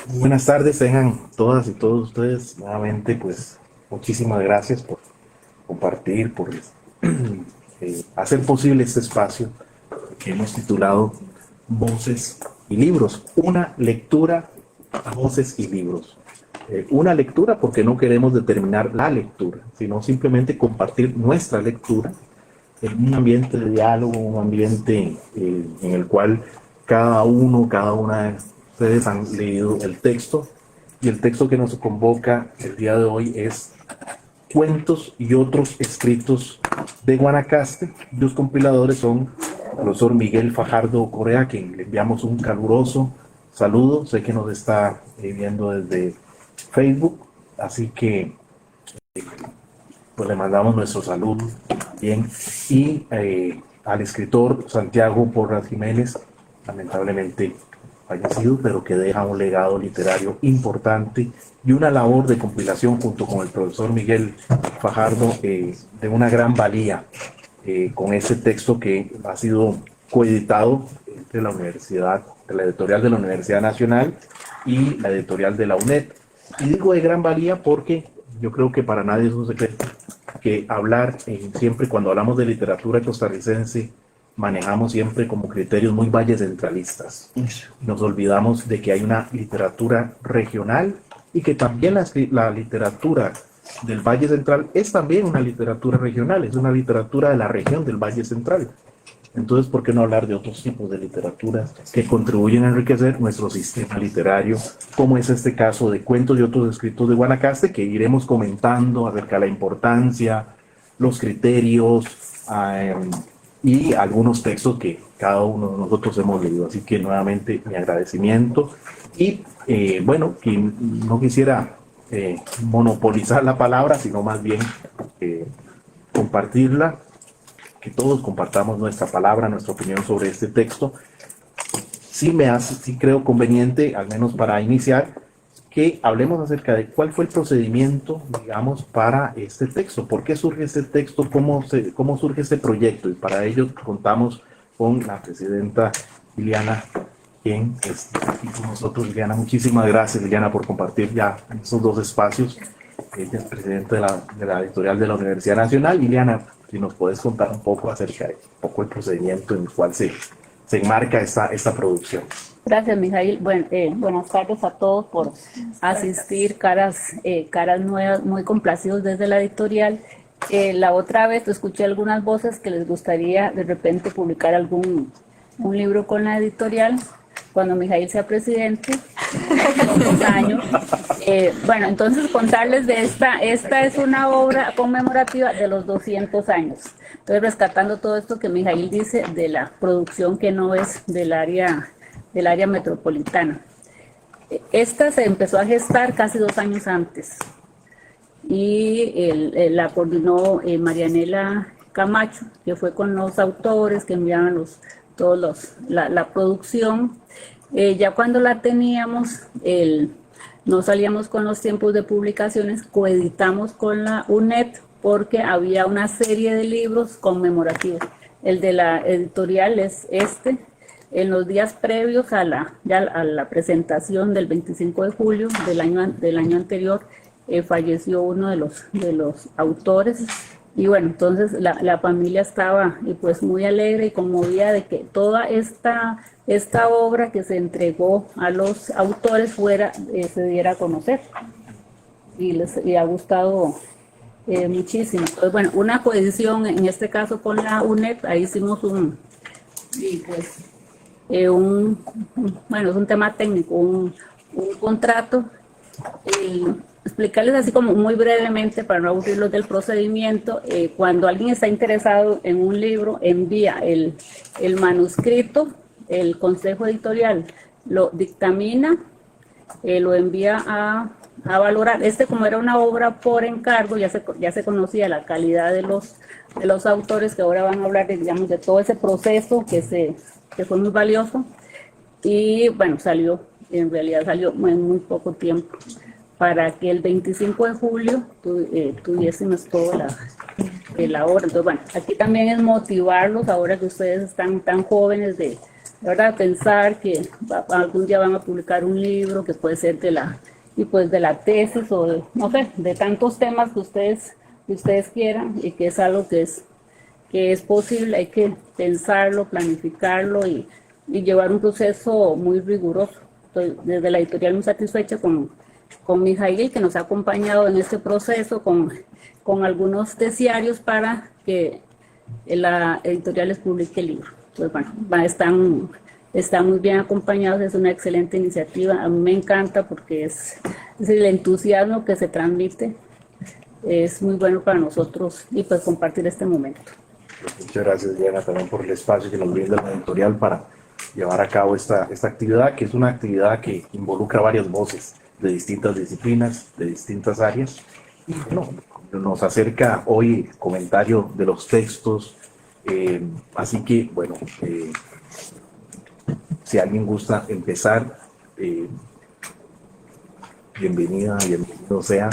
Buenas tardes, tengan todas y todos ustedes. Nuevamente, pues, muchísimas gracias por compartir, por hacer posible este espacio que hemos titulado Voces y Libros. Una lectura, voces y libros. Una lectura porque no queremos determinar la lectura, sino simplemente compartir nuestra lectura en un ambiente de diálogo, un ambiente en el cual cada uno, cada una de ustedes han leído el texto, y el texto que nos convoca el día de hoy es Cuentos y otros escritos de Guanacaste. Los compiladores son el profesor Miguel Fajardo Correa, a quien le enviamos un caluroso saludo. Sé que nos está viendo desde Facebook, así que pues le mandamos nuestro saludo también. Y al escritor Santiago Porras Jiménez, lamentablemente fallecido, pero que deja un legado literario importante y una labor de compilación junto con el profesor Miguel Fajardo de una gran valía, con ese texto que ha sido coeditado entre la Universidad, la editorial de la Universidad Nacional y la editorial de la UNED. Y digo de gran valía porque yo creo que para nadie es un secreto que hablar, siempre cuando hablamos de literatura costarricense, manejamos siempre como criterios muy vallecentralistas. Nos olvidamos de que hay una literatura regional y que también la literatura del Valle Central es también una literatura regional, es una literatura de la región del Valle Central. Entonces, ¿por qué no hablar de otros tipos de literaturas que contribuyen a enriquecer nuestro sistema literario, como es este caso de Cuentos y otros escritos de Guanacaste, que iremos comentando acerca de la importancia, los criterios y algunos textos que cada uno de nosotros hemos leído? Así que nuevamente mi agradecimiento y bueno, que no quisiera monopolizar la palabra, sino más bien compartirla, que todos compartamos nuestra palabra, nuestra opinión sobre este texto. Sí creo conveniente, al menos para iniciar, que hablemos acerca de cuál fue el procedimiento, digamos, para este texto. ¿Por qué surge este texto? ¿Cómo surge este proyecto? Y para ello contamos con la presidenta Liliana, quien está aquí con nosotros. Liliana, muchísimas gracias, Liliana, por compartir ya esos dos espacios. Ella es presidenta de la editorial de la Universidad Nacional. Liliana, si nos puedes contar un poco acerca de un poco el procedimiento en el cual se enmarca esta producción. Gracias, Mijail. Bueno, buenas tardes a todos por asistir, caras nuevas, muy complacidos desde la editorial. La otra vez escuché algunas voces que les gustaría de repente publicar un libro con la editorial cuando Mijail sea presidente, en 2 años. Bueno, entonces contarles de esta es una obra conmemorativa de los 200 años. Entonces, rescatando todo esto que Mijail dice de la producción que no es del área metropolitana. Esta se empezó a gestar casi 2 años antes y la coordinó Marianela Camacho, que fue con los autores que enviaban la producción. Ya cuando la teníamos, no salíamos con los tiempos de publicaciones, coeditamos con la UNED porque había una serie de libros conmemorativos. El de la editorial es en los días previos a la presentación del 25 de julio del año anterior, falleció uno de los autores. Y bueno, entonces la familia estaba pues muy alegre y conmovida de que toda esta obra que se entregó a los autores se diera a conocer. Y les ha gustado muchísimo. Entonces, bueno, una coedición en este caso con la UNED, ahí hicimos bueno, es un tema técnico, un contrato. Explicarles así como muy brevemente, para no aburrirlos del procedimiento, cuando alguien está interesado en un libro, envía el manuscrito, el consejo editorial lo dictamina, lo envía a valorar. Como era una obra por encargo, ya se conocía la calidad de los autores, que ahora van a hablar digamos, de todo ese proceso que fue muy valioso. Y bueno, en realidad salió en muy poco tiempo, para que el 25 de julio tuviésemos toda la obra. Entonces, bueno, aquí también es motivarlos, ahora que ustedes están tan jóvenes, de ¿verdad? Pensar que algún día van a publicar un libro que puede ser de la tesis o de, no sé, de tantos temas que ustedes quieran y que es algo que es posible, hay que pensarlo, planificarlo y llevar un proceso muy riguroso. Estoy desde la editorial muy satisfecha con Mijail, que nos ha acompañado en este proceso, con algunos tesiarios para que la editorial les publique el libro. Pues bueno, están muy bien acompañados, es una excelente iniciativa, a mí me encanta porque es el entusiasmo que se transmite, es muy bueno para nosotros y pues compartir este momento. Muchas gracias, Diana, también por el espacio que nos brinda la editorial para llevar a cabo esta actividad, que es una actividad que involucra varias voces de distintas disciplinas, de distintas áreas. Y bueno, nos acerca hoy el comentario de los textos, así que, bueno, si alguien gusta empezar, bienvenido sea,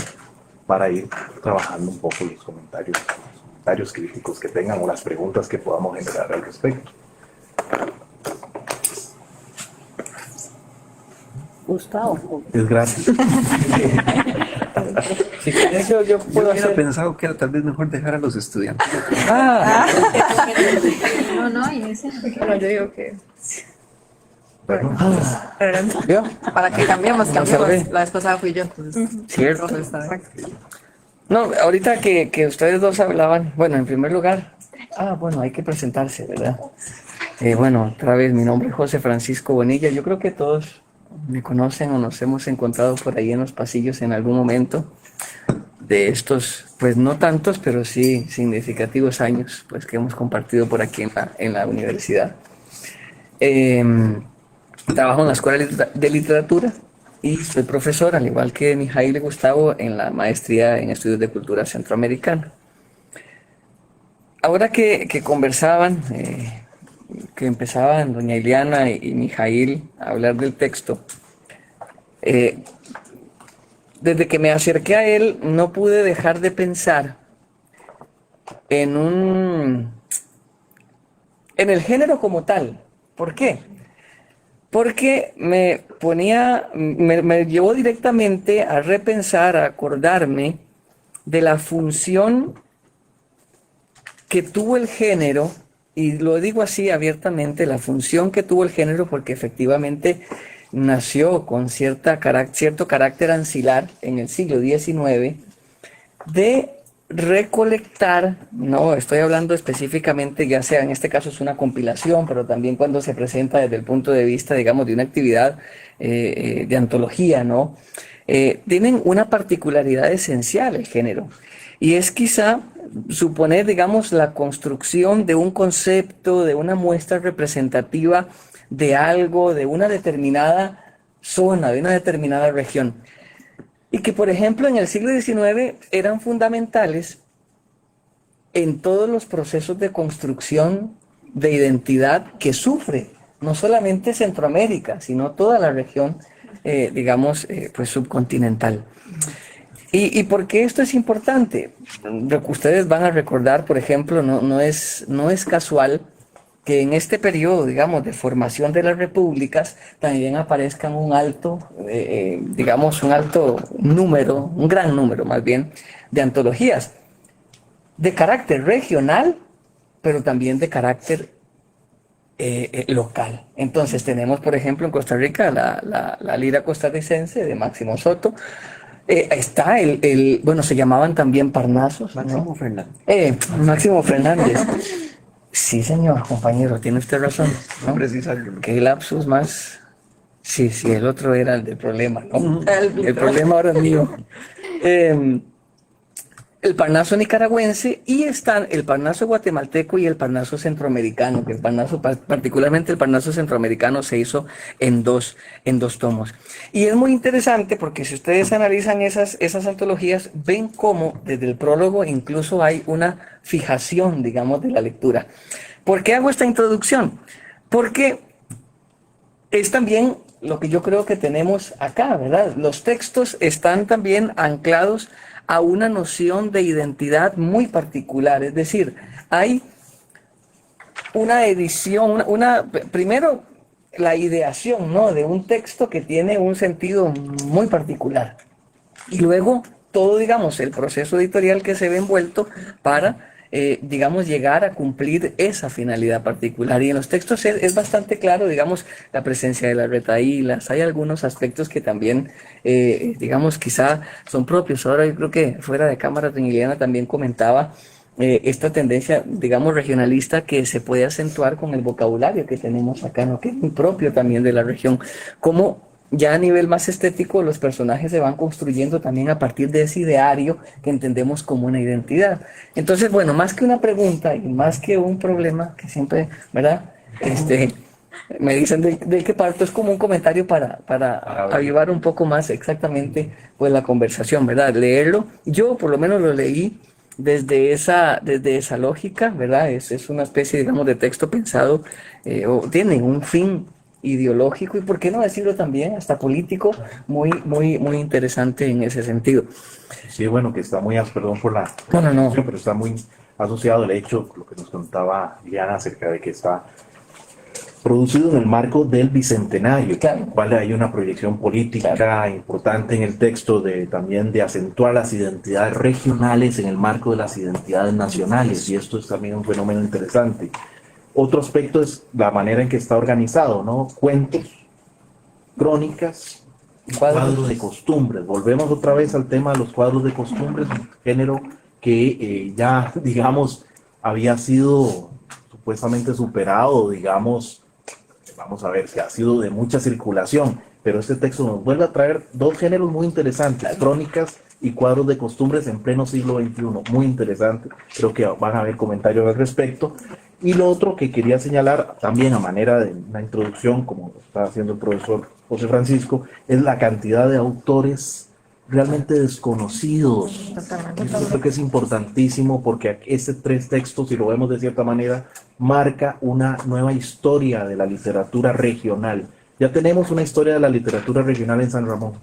para ir trabajando un poco los comentarios críticos que tengan o las preguntas que podamos generar al respecto. Gustavo. Es gratis. Si querés, yo puedo hubiera hacer. pensado que era tal vez mejor dejar a los estudiantes. No, y ese. Bueno, yo digo que. Bueno, ¿Vio? Para que cambiemos. salvé. La vez pasada fui yo, entonces. Cierto. Profe, esta vez. No, ahorita que ustedes dos hablaban, bueno, en primer lugar, bueno, hay que presentarse, ¿verdad? Bueno, otra vez, mi nombre es José Francisco Bonilla. Yo creo que todos me conocen o nos hemos encontrado por ahí en los pasillos en algún momento de estos, pues no tantos, pero sí significativos años, pues que hemos compartido por aquí en la universidad. Trabajo en la Escuela de Literatura y soy profesor, al igual que Mijail y Gustavo, en la maestría en Estudios de Cultura Centroamericana. Ahora que conversaban, que empezaban doña Ileana y Mijail a hablar del texto, desde que me acerqué a él no pude dejar de pensar en el género como tal. ¿Por qué? Porque me llevó directamente a repensar, a acordarme de la función que tuvo el género, y lo digo así abiertamente, la función que tuvo el género, porque efectivamente nació con cierto carácter ancilar en el siglo XIX, de recolectar, no estoy hablando específicamente, ya sea en este caso es una compilación, pero también cuando se presenta desde el punto de vista, digamos, de una actividad de antología, ¿no? Tienen una particularidad esencial el género, y es quizá suponer, digamos, la construcción de un concepto, de una muestra representativa de algo, de una determinada zona, de una determinada región. Y que, por ejemplo, en el siglo XIX eran fundamentales en todos los procesos de construcción de identidad que sufre no solamente Centroamérica, sino toda la región, digamos, pues subcontinental. ¿Y por qué esto es importante? Ustedes van a recordar, por ejemplo, no es casual que en este periodo, digamos, de formación de las repúblicas, también aparezcan un alto número, un gran número más bien, de antologías de carácter regional, pero también de carácter local. Entonces tenemos, por ejemplo, en Costa Rica la lira costarricense de Máximo Soto. Está bueno, se llamaban también Parnasos, ¿no? Máximo Fernández. Máximo Fernández. Sí, señor, compañero, tiene usted razón, ¿no? Precisamente. Qué lapsus más. Sí, el otro era el del problema, ¿no? El problema ahora es mío. El Parnaso nicaragüense, y están el Parnaso guatemalteco y el Parnaso centroamericano, que particularmente el Parnaso centroamericano se hizo en dos tomos. Y es muy interesante porque si ustedes analizan esas antologías, ven cómo desde el prólogo incluso hay una fijación, digamos, de la lectura. ¿Por qué hago esta introducción? Porque es también lo que yo creo que tenemos acá, ¿verdad? Los textos están también anclados a una noción de identidad muy particular, es decir, hay una edición, primero la ideación, ¿no?, de un texto que tiene un sentido muy particular. Y luego todo, digamos, el proceso editorial que se ve envuelto para, digamos, llegar a cumplir esa finalidad particular. Y en los textos es bastante claro, digamos, la presencia de las retahílas. Hay algunos aspectos que también, digamos, quizá son propios. Ahora yo creo que fuera de cámara, doña Liliana también comentaba esta tendencia, digamos, regionalista que se puede acentuar con el vocabulario que tenemos acá, ¿no?, que es muy propio también de la región. Como ya a nivel más estético, los personajes se van construyendo también a partir de ese ideario que entendemos como una identidad. Entonces, bueno, más que una pregunta y más que un problema, que siempre, ¿verdad?, me dicen de qué parto, es como un comentario para avivar un poco más exactamente pues la conversación, ¿verdad? Leerlo, yo por lo menos lo leí desde esa lógica, ¿verdad? Es una especie, digamos, de texto pensado, o tiene un fin ideológico y, por qué no decirlo también, hasta político, muy, muy, muy interesante en ese sentido. Sí, bueno, que está muy, perdón por la No. pero está muy asociado el hecho, lo que nos contaba Diana acerca de que está producido en el marco del Bicentenario, Claro. cual hay una proyección política importante en el texto también de acentuar las identidades regionales en el marco de las identidades nacionales, y esto es también un fenómeno interesante. Otro aspecto es la manera en que está organizado, ¿no? Cuentos, crónicas, cuadros de costumbres. Volvemos otra vez al tema de los cuadros de costumbres, un género que ya, digamos, había sido supuestamente superado, digamos, vamos a ver, que ha sido de mucha circulación, pero este texto nos vuelve a traer dos géneros muy interesantes, crónicas y cuadros de costumbres en pleno siglo XXI, muy interesante, creo que van a haber comentarios al respecto. Y lo otro que quería señalar, también a manera de una introducción, como está haciendo el profesor José Francisco, es la cantidad de autores realmente desconocidos. Yo creo que es importantísimo porque estos tres textos, si lo vemos de cierta manera, marca una nueva historia de la literatura regional. Ya tenemos una historia de la literatura regional en San Ramón.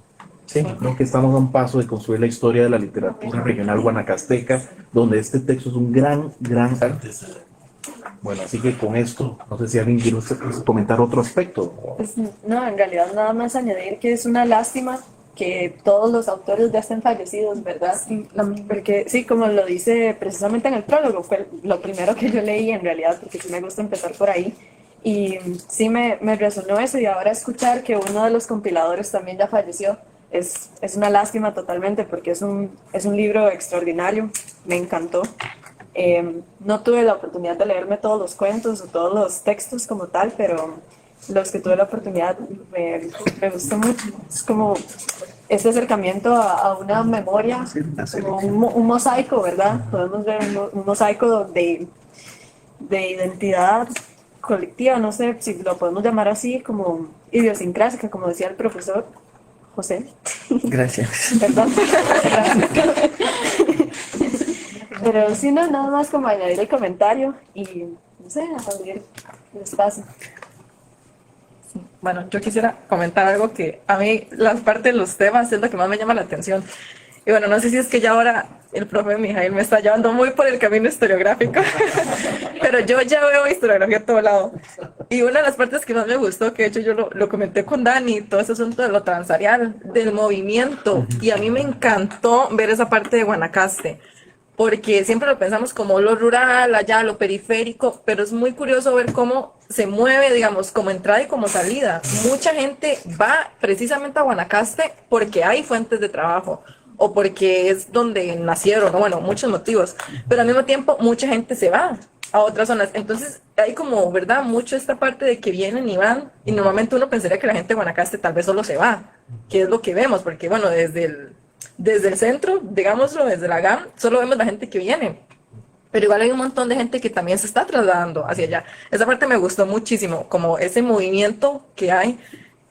Sí, creo que estamos a un paso de construir la historia de la literatura regional guanacasteca, donde este texto es un gran antecedente. Bueno, así que con esto, no sé si alguien quiere comentar otro aspecto. Pues, no, en realidad nada más añadir que es una lástima que todos los autores ya estén fallecidos, ¿verdad? Porque sí, como lo dice precisamente en el prólogo, fue lo primero que yo leí en realidad, porque sí me gusta empezar por ahí. Y sí me resonó eso, y ahora escuchar que uno de los compiladores también ya falleció, es una lástima totalmente, porque es un libro extraordinario, me encantó. No tuve la oportunidad de leerme todos los cuentos o todos los textos como tal, pero los que tuve la oportunidad me gustó mucho. Es como ese acercamiento a una memoria, como un mosaico, ¿verdad? Podemos ver un mosaico de identidad colectiva, no sé si lo podemos llamar así, como idiosincrásica, como decía el profesor José. Gracias. Perdón. Gracias. Pero sí, no, nada más como añadir el comentario y, no sé, abrir el espacio. Bueno, yo quisiera comentar algo que a mí, la parte de los temas es lo que más me llama la atención. Y bueno, no sé si es que ya ahora el profe Mijail me está llevando muy por el camino historiográfico, pero yo ya veo historiografía a todo lado. Y una de las partes que más me gustó, que de hecho yo lo comenté con Dani, todo ese asunto de lo transarial, del movimiento, y a mí me encantó ver esa parte de Guanacaste, porque siempre lo pensamos como lo rural, allá, lo periférico, pero es muy curioso ver cómo se mueve, digamos, como entrada y como salida. Mucha gente va precisamente a Guanacaste porque hay fuentes de trabajo, o porque es donde nacieron, o bueno, muchos motivos, pero al mismo tiempo mucha gente se va a otras zonas. Entonces hay como, ¿verdad?, mucho esta parte de que vienen y van, y normalmente uno pensaría que la gente de Guanacaste tal vez solo se va, que es lo que vemos, porque bueno, desde el centro, digámoslo, desde la GAM, solo vemos la gente que viene, pero igual hay un montón de gente que también se está trasladando hacia allá. Esa parte me gustó muchísimo, como ese movimiento que hay.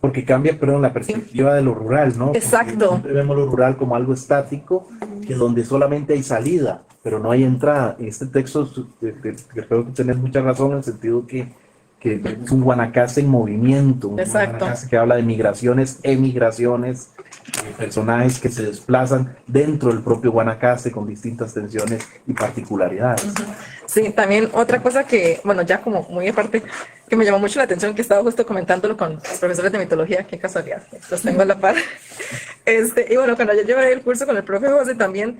Porque cambia, perdón, la perspectiva de lo rural, ¿no? Exacto. Porque siempre vemos lo rural como algo estático, que donde solamente hay salida, pero no hay entrada. Este texto, creo que tenés mucha razón en el sentido que es un Guanacaste en movimiento, un Exacto. Guanacaste que habla de migraciones, emigraciones, personajes que se desplazan dentro del propio Guanacaste con distintas tensiones y particularidades. Sí, también otra cosa que, bueno, ya como muy aparte, que me llamó mucho la atención, que estaba justo comentándolo con los profesores de mitología, qué casualidad, los tengo a la par. Y bueno, cuando yo llevé el curso con el profe José también,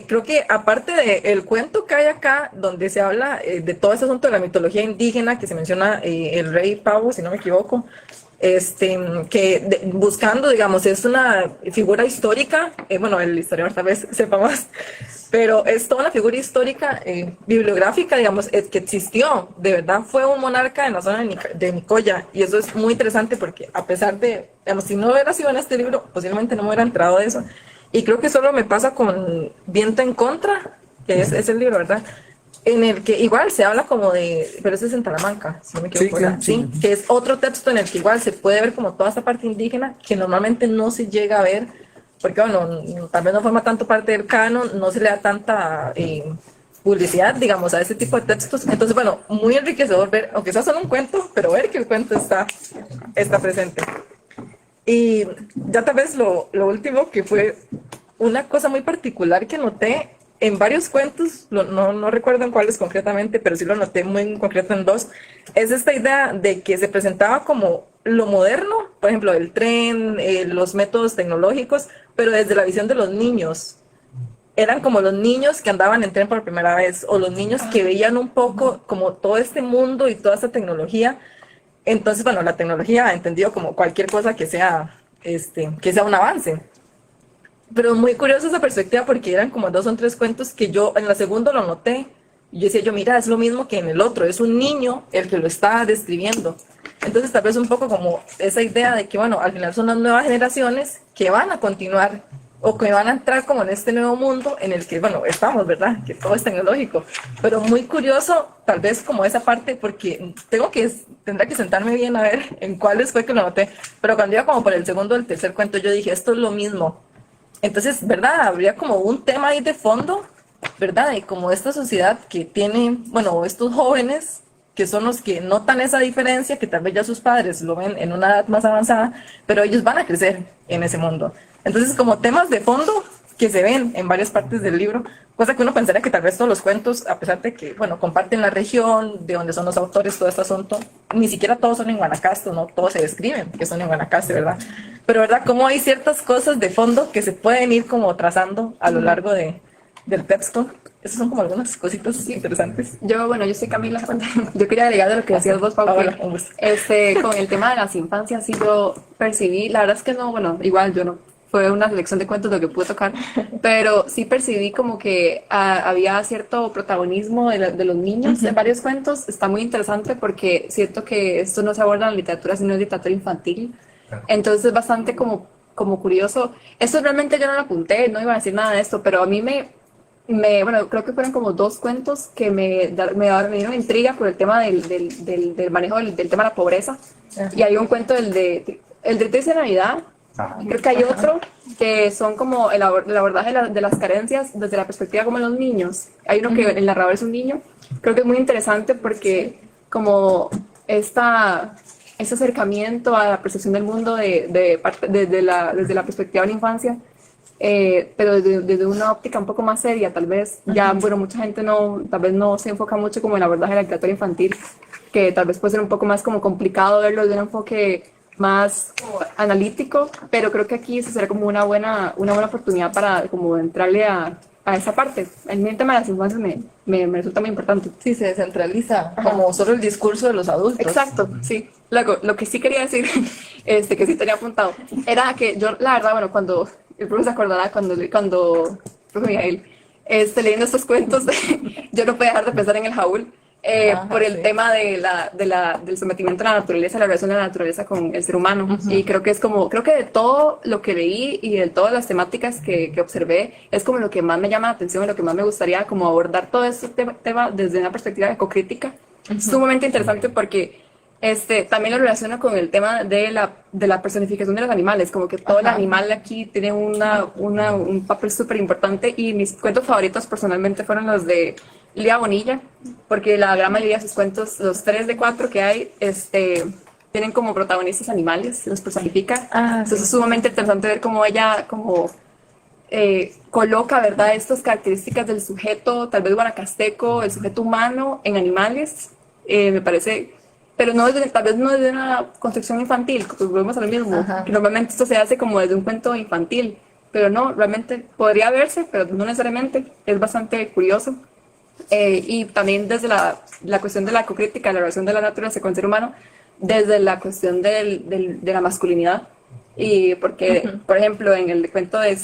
creo que aparte del cuento que hay acá, donde se habla de todo ese asunto de la mitología indígena, que se menciona el rey Pavo, si no me equivoco, buscando, digamos, es una figura histórica, bueno, el historiador tal vez sepa más, pero es toda una figura histórica, bibliográfica, digamos, que existió, de verdad fue un monarca en la zona de Nicoya, y eso es muy interesante porque a pesar de, digamos, si no hubiera sido en este libro, posiblemente no me hubiera entrado de eso, y creo que solo me pasa con Viento en Contra, que es el libro, ¿verdad? En el que igual se habla como de, pero ese es en Talamanca, si no me equivoco, Sí, claro, ¿sí? Que es otro texto en el que igual se puede ver como toda esta parte indígena que normalmente no se llega a ver, porque bueno, tal vez no forma tanto parte del canon, no se le da tanta publicidad, digamos, a ese tipo de textos. Entonces, bueno, muy enriquecedor ver, aunque sea solo un cuento, pero ver que el cuento está presente. Y ya tal vez lo último, que fue una cosa muy particular que noté en varios cuentos, no recuerdo en cuáles concretamente, pero sí lo noté muy en concreto en dos, es esta idea de que se presentaba como lo moderno, por ejemplo, el tren, los métodos tecnológicos, pero desde la visión de los niños. Eran como los niños que andaban en tren por primera vez, o los niños que veían un poco como todo este mundo y toda esta tecnología. Entonces, bueno, la tecnología entendido como cualquier cosa que sea un avance. Pero muy curiosa esa perspectiva porque eran como 2 o 3 cuentos que yo en la segunda lo noté. Y yo decía, mira, es lo mismo que en el otro, es un niño el que lo está describiendo. Entonces tal vez un poco como esa idea de que, bueno, al final son las nuevas generaciones que van a continuar o que van a entrar como en este nuevo mundo en el que, bueno, estamos, ¿verdad? Que todo es tecnológico. Pero muy curioso, tal vez como esa parte, porque tendrá que sentarme bien a ver en cuáles fue que lo noté. Pero cuando iba como por el segundo o el tercer cuento, yo dije, esto es lo mismo. Entonces, ¿verdad? Habría como un tema ahí de fondo, ¿verdad? Y como esta sociedad que tiene, bueno, estos jóvenes que son los que notan esa diferencia, que tal vez ya sus padres lo ven en una edad más avanzada, pero ellos van a crecer en ese mundo. Entonces, como temas de fondo que se ven en varias partes del libro, cosa que uno pensaría que tal vez todos los cuentos, a pesar de que, bueno, comparten la región, de donde son los autores, todo este asunto, ni siquiera todos son en Guanacaste, no todos se describen que son en Guanacaste, ¿verdad? Pero, ¿verdad? Como hay ciertas cosas de fondo que se pueden ir como trazando a lo largo del texto. Esas son como algunas cositas interesantes. Yo soy Camila. Yo quería agregar de lo que decías vos, Pau. Hola, un gusto. Con el tema de las infancias, sí yo percibí, la verdad es que no, bueno, igual yo no, fue una selección de cuentos lo que pude tocar, pero sí percibí como que había cierto protagonismo de los niños en varios cuentos. Está muy interesante porque siento que esto no se aborda en la literatura, sino en literatura infantil. Entonces es bastante como curioso. Esto realmente yo no lo apunté, no iba a decir nada de esto, pero a mí bueno, creo que fueron como 2 cuentos que me dieron intriga por el tema del manejo del tema de la pobreza. Y hay un cuento, el de Triste de Navidad. Creo que hay otro que son como el abordaje de las carencias desde la perspectiva como de los niños. Hay uno que el narrador es un niño. Creo que es muy interesante porque como este acercamiento a la percepción del mundo desde la perspectiva de la infancia, pero desde una óptica un poco más seria, tal vez. Ya, bueno, mucha gente tal vez no se enfoca mucho como en el abordaje de la literatura infantil, que tal vez puede ser un poco más como complicado verlo desde un enfoque más como analítico, pero creo que aquí eso será como una buena oportunidad para como entrarle a esa parte. El tema de las infancias me resulta muy importante. Sí, se descentraliza como solo el discurso de los adultos. Exacto, sí. Luego, lo que sí quería decir, que sí tenía apuntado, era que yo, la verdad, bueno, cuando el profe se acordará, cuando profe Miguel, leyendo estos cuentos, yo no podía dejar de pensar en el Jaúl, por el tema del sometimiento a la naturaleza, la relación de la naturaleza con el ser humano. Y creo que creo que de todo lo que leí y de todas las temáticas que observé, es como lo que más me llama la atención y lo que más me gustaría como abordar todo este tema desde una perspectiva ecocrítica. Sumamente interesante porque también lo relaciono con el tema de la personificación de los animales, como que todo el animal aquí tiene un papel súper importante, y mis cuentos favoritos personalmente fueron los de Lidia Bonilla, porque la gran mayoría de sus cuentos, los 3 de 4 que hay, tienen como protagonistas animales, los personifica. Ah, Entonces es sumamente interesante ver cómo ella como coloca, ¿verdad?, estas características del sujeto, tal vez guanacasteco, el sujeto humano en animales. Me parece, pero no desde, tal vez no desde una construcción infantil, porque volvemos a lo mismo, Ajá. que normalmente esto se hace como desde un cuento infantil, pero no, realmente podría verse, pero no necesariamente, es bastante curioso. Y también desde la cuestión de la ecocrítica, la relación de la naturaleza con el ser humano, desde la cuestión de la masculinidad. Y porque, por ejemplo, en el cuento del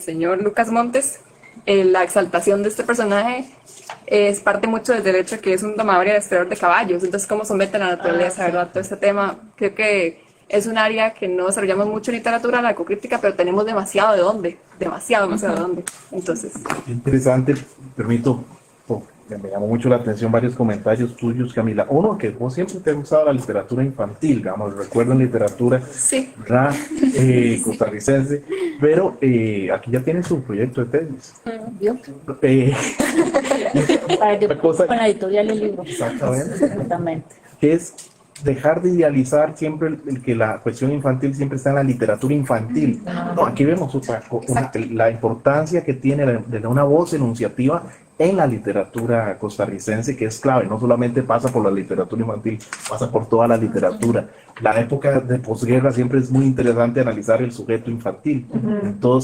señor Lucas Montes, la exaltación de este personaje es parte mucho del derecho que es un domador y adestrador de caballos. Entonces, cómo somete a la naturaleza, ¿verdad? Todo este tema, creo que es un área que no desarrollamos mucho en literatura, la ecocrítica, pero tenemos demasiado de dónde, demasiado de dónde. Entonces, Interesante, permito, me llamó mucho la atención varios comentarios tuyos, Camila. Uno, que vos siempre te ha gustado la literatura infantil, digamos, recuerdo en literatura sí. costarricense, pero aquí ya tiene su proyecto de tesis. ¿Vio? Eh, Para que Una cosa- con la editorial el libro. Exactamente. Exactamente. que es dejar de idealizar siempre el que la cuestión infantil siempre está en la literatura infantil. No, aquí vemos la importancia que tiene de una voz enunciativa en la literatura costarricense, que es clave, no solamente pasa por la literatura infantil, pasa por toda la literatura. La época de posguerra siempre es muy interesante analizar el sujeto infantil. En toda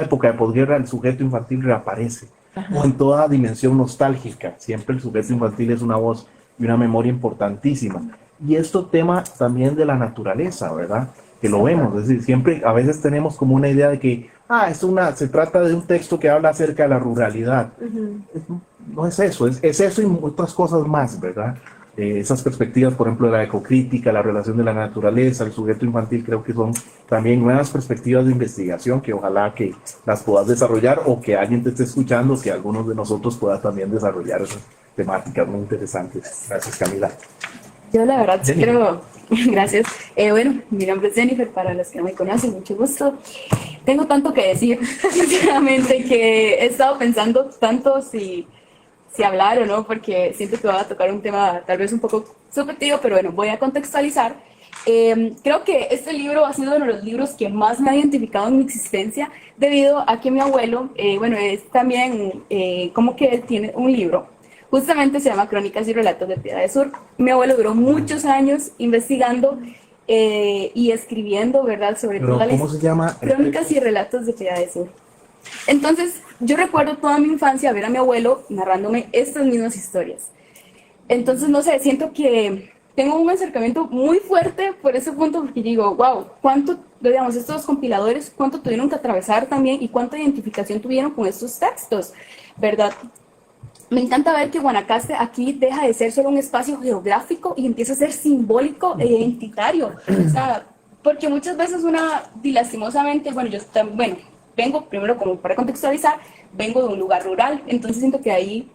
época de posguerra el sujeto infantil reaparece, o en toda dimensión nostálgica, siempre el sujeto infantil es una voz y una memoria importantísima. Y esto tema también de la naturaleza, ¿verdad? Que lo vemos, es decir, siempre a veces tenemos como una idea de que, se trata de un texto que habla acerca de la ruralidad. No es eso, es eso y otras cosas más, ¿verdad? Esas perspectivas, por ejemplo, de la ecocrítica, la relación de la naturaleza, el sujeto infantil, creo que son también nuevas perspectivas de investigación que ojalá que las puedas desarrollar o que alguien te esté escuchando, que algunos de nosotros pueda también desarrollar esas temáticas muy interesantes. Gracias, Camila. Yo la verdad sí Jennifer. creo, gracias. Bueno, mi nombre es Jennifer, para los que no me conocen, mucho gusto. Tengo tanto que decir, sinceramente, que he estado pensando tanto si hablar o no, porque siento que voy a tocar un tema tal vez un poco subjetivo, pero bueno, voy a contextualizar. Creo que este libro ha sido uno de los libros que más me ha identificado en mi existencia, debido a que mi abuelo, es también como que él tiene un libro. Justamente se llama Crónicas y Relatos de Piedad del Sur. Mi abuelo duró muchos años investigando y escribiendo, ¿verdad? Sobre Pero, toda la ¿cómo se llama? Crónicas y Relatos de Piedad del Sur. Entonces, yo recuerdo toda mi infancia ver a mi abuelo narrándome estas mismas historias. Entonces, no sé, siento que tengo un acercamiento muy fuerte por ese punto, porque digo, wow, cuánto, digamos, estos compiladores, cuánto tuvieron que atravesar también y cuánta identificación tuvieron con estos textos, ¿verdad? Me encanta ver que Guanacaste aquí deja de ser solo un espacio geográfico y empieza a ser simbólico e identitario. O sea, porque muchas veces lastimosamente, vengo primero como para contextualizar, vengo de un lugar rural, entonces siento que ahí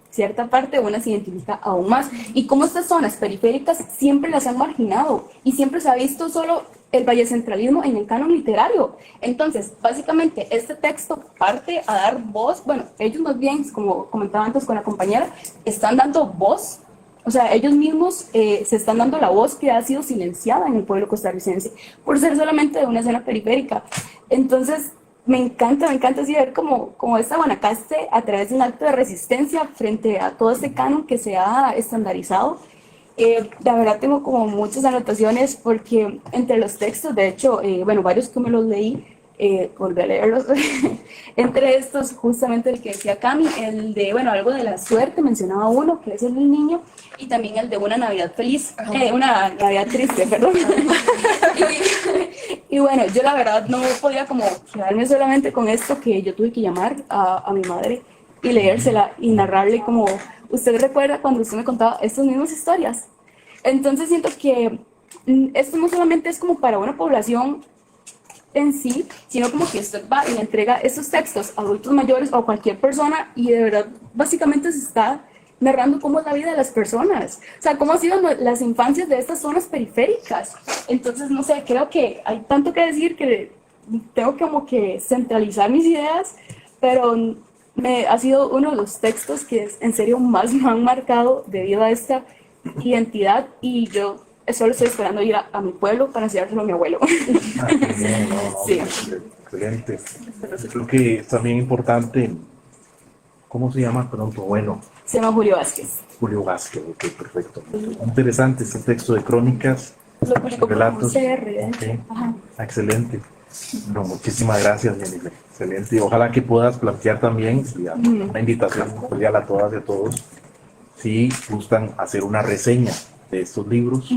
cierta parte una se identifica aún más. Y como estas zonas periféricas siempre las han marginado y siempre se ha visto solo el vallecentralismo en el canon literario. Entonces, básicamente, este texto parte a dar voz, ellos más bien, como comentaba antes con la compañera, están dando voz, o sea, ellos mismos se están dando la voz que ha sido silenciada en el pueblo costarricense por ser solamente de una zona periférica. Entonces, me encanta así ver como esta Guanacaste, a través de un acto de resistencia frente a todo este canon que se ha estandarizado. La verdad tengo como muchas anotaciones porque entre los textos, de hecho, varios que me los leí, volví a leerlos, entre estos justamente el que decía Cami, el de, algo de la suerte, mencionaba uno, que es el del niño, y también el de una Navidad feliz, una Navidad triste, perdón. y bueno, yo la verdad no podía como quedarme solamente con esto, que yo tuve que llamar a mi madre y leérsela y narrarle como, usted recuerda cuando usted me contaba estas mismas historias. Entonces siento que esto no solamente es como para una población en sí, sino como que usted va y le entrega estos textos a adultos mayores o a cualquier persona y de verdad básicamente se está narrando cómo es la vida de las personas, o sea, cómo han sido las infancias de estas zonas periféricas. Entonces, no sé, creo que hay tanto que decir que tengo como que centralizar mis ideas, pero ha sido uno de los textos que en serio más me han marcado debido a esta identidad, y yo solo estoy esperando ir a mi pueblo para enseñárselo a mi abuelo. Ah, qué bien, no, no, Sí. excelente. Creo que es también importante, ¿cómo se llama? Perdón, tu abuelo, Se llama Julio Vázquez. Julio Vázquez, ok, perfecto. Interesante este texto de crónicas, Lo publicó como relatos. CR, de Ok. hecho. Ajá. Excelente. No, muchísimas gracias, Jennifer. Excelente. Y ojalá que puedas plantear también una invitación cordial a todas y a todos. Si gustan hacer una reseña de estos libros,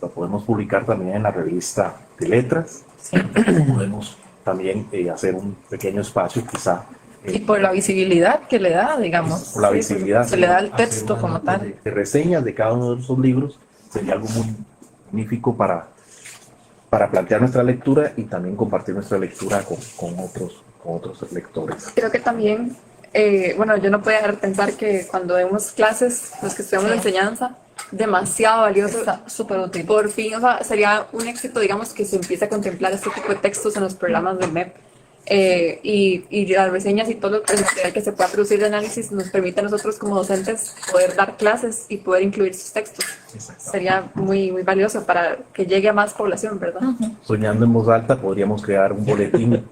la podemos publicar también en la revista de letras. Podemos también hacer un pequeño espacio, quizá. Y por la visibilidad que le da, digamos. Por la Sí, visibilidad. se le da el hacer texto una como nota tal. de reseñas de cada uno de esos libros sería algo muy magnífico para plantear nuestra lectura y también compartir nuestra lectura con otros lectores. Creo que también, bueno, yo no puedo dejar de pensar que cuando vemos clases, los que estudiamos la enseñanza, demasiado valioso. Está súper útil. Por fin, o sea, sería un éxito, digamos, que se empiece a contemplar este tipo de textos en los programas del MEP. Y las reseñas y todo el material que se pueda producir de análisis nos permite a nosotros como docentes poder dar clases y poder incluir sus textos. Sería muy, muy valioso para que llegue a más población, ¿verdad? Soñando en voz alta, podríamos crear un boletín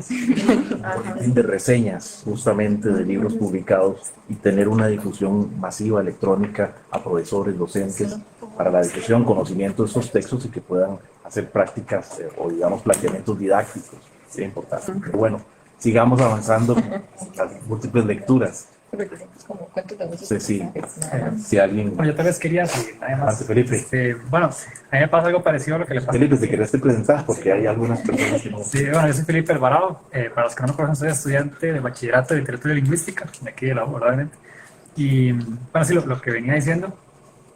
de reseñas justamente de libros publicados y tener una difusión masiva electrónica a profesores, docentes, para la difusión, conocimiento de esos textos y que puedan hacer prácticas o digamos planteamientos didácticos. Es importante. Pero bueno, sigamos avanzando con las múltiples lecturas. Como cuentos de No sé si alguien... Bueno, yo tal vez quería seguir, además, Ante Felipe. bueno, a mí me pasa algo parecido a lo que le pasa. Felipe, te querías presentar porque hay algunas personas que no... Sí, bueno, yo soy Felipe Alvarado, para los que no me conocen, soy estudiante de bachillerato de literatura y lingüística, de aquí de la UBA, obviamente. Y, bueno, sí, lo que venía diciendo,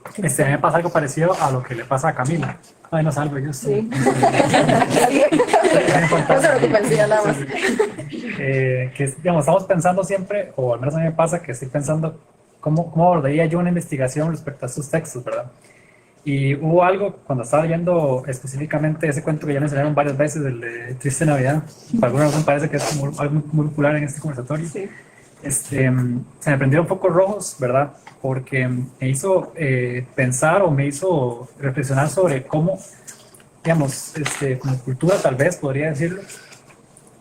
a mí me pasa algo parecido a lo que le pasa a Camila. Ay, no salgo, yo sí. No se preocupen, sí, ya nada más. Que digamos, estamos pensando siempre, o al menos a mí me pasa que estoy pensando cómo abordaría yo una investigación respecto a estos textos, ¿verdad? Y hubo algo cuando estaba leyendo específicamente ese cuento que ya mencionaron varias veces, el de Triste Navidad, por alguna razón parece que es como algo muy popular en este conversatorio. Sí. Se me prendieron focos rojos, ¿verdad? Porque me hizo pensar o me hizo reflexionar sobre cómo, digamos, como cultura tal vez podría decirlo,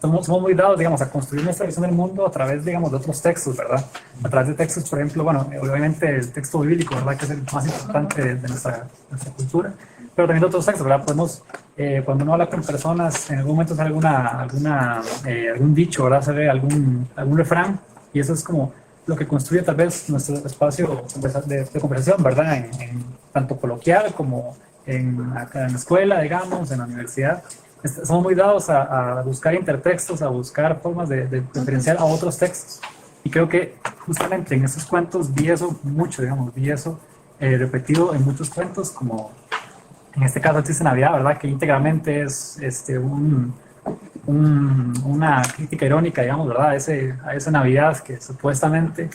somos muy dados, digamos, a construir nuestra visión del mundo a través, digamos, de otros textos, ¿verdad? A través de textos, por ejemplo, bueno, obviamente el texto bíblico, ¿verdad? Que es el más importante de nuestra cultura, pero también de otros textos, ¿verdad? Podemos, cuando uno habla con personas, en algún momento sale algún dicho, ¿verdad? Sale algún refrán, y eso es como lo que construye tal vez nuestro espacio de conversación, ¿verdad? En tanto coloquial como acá en la escuela, digamos, en la universidad. Somos muy dados a buscar intertextos, a buscar formas de referenciar a otros textos. Y creo que justamente en estos cuentos vi eso mucho, digamos, vi eso repetido en muchos cuentos, como en este caso Triste Navidad, ¿verdad? Que íntegramente es una crítica irónica, digamos, ¿verdad? A esa Navidad que supuestamente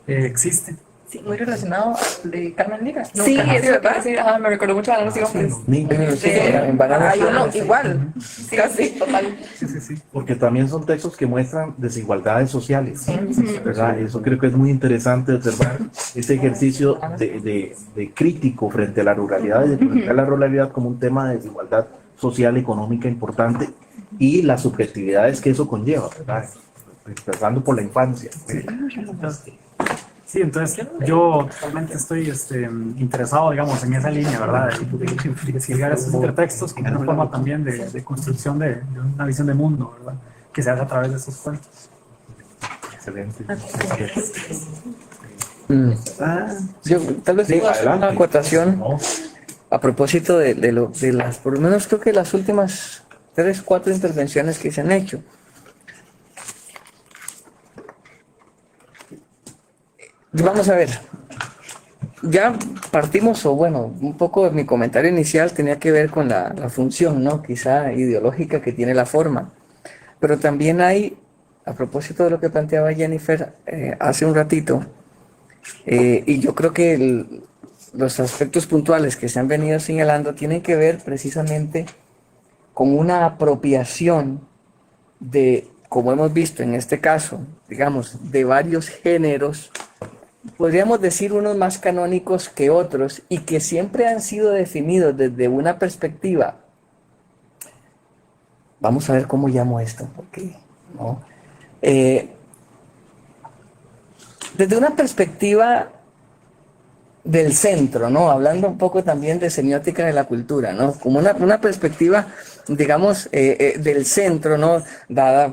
existe. Sí, muy relacionado al de Carmen Liga. No, Sí, Carmen, es lo que ¿verdad? sí, me recordó mucho a Bananos y Hombres. Niños. Sí, en Bananas. Hay uno igual, casi. Total. Sí. Porque también son textos que muestran desigualdades sociales, ¿verdad? Eso creo que es muy interesante observar ese ejercicio de crítico frente a la ruralidad y de plantear la ruralidad como un tema de desigualdad social, económica importante y las subjetividades que eso conlleva, ¿verdad? Empezando por la infancia. Sí, entonces yo totalmente estoy interesado, digamos, en esa línea, ¿verdad? De investigar esos intertextos como una forma también de construcción de una visión de mundo, ¿verdad? Que se hace a través de esos cuentos. Excelente. Yo tal vez Sí, puedo hacer una adelante. acotación a propósito de las, por lo menos creo que las últimas 3, 4 intervenciones que se han hecho. Vamos a ver, ya partimos, o bueno, un poco de mi comentario inicial tenía que ver con la función, ¿no? Quizá ideológica que tiene la forma, pero también hay, a propósito de lo que planteaba Jennifer hace un ratito, y yo creo que los aspectos puntuales que se han venido señalando tienen que ver precisamente con una apropiación de, como hemos visto en este caso, digamos, de varios géneros podríamos decir unos más canónicos que otros y que siempre han sido definidos desde una perspectiva. Vamos a ver cómo llamo esto, porque ¿no? Desde una perspectiva del centro, ¿no? Hablando un poco también de semiótica de la cultura, ¿no? Como una perspectiva, digamos, del centro, ¿no? Dada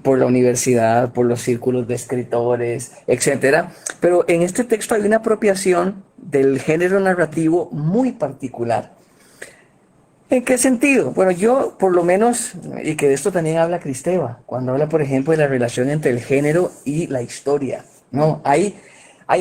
por la universidad, por los círculos de escritores, etcétera. Pero en este texto hay una apropiación del género narrativo muy particular. ¿En qué sentido? Bueno, yo por lo menos, y que de esto también habla Kristeva, cuando habla, por ejemplo, de la relación entre el género y la historia, ¿no? Hay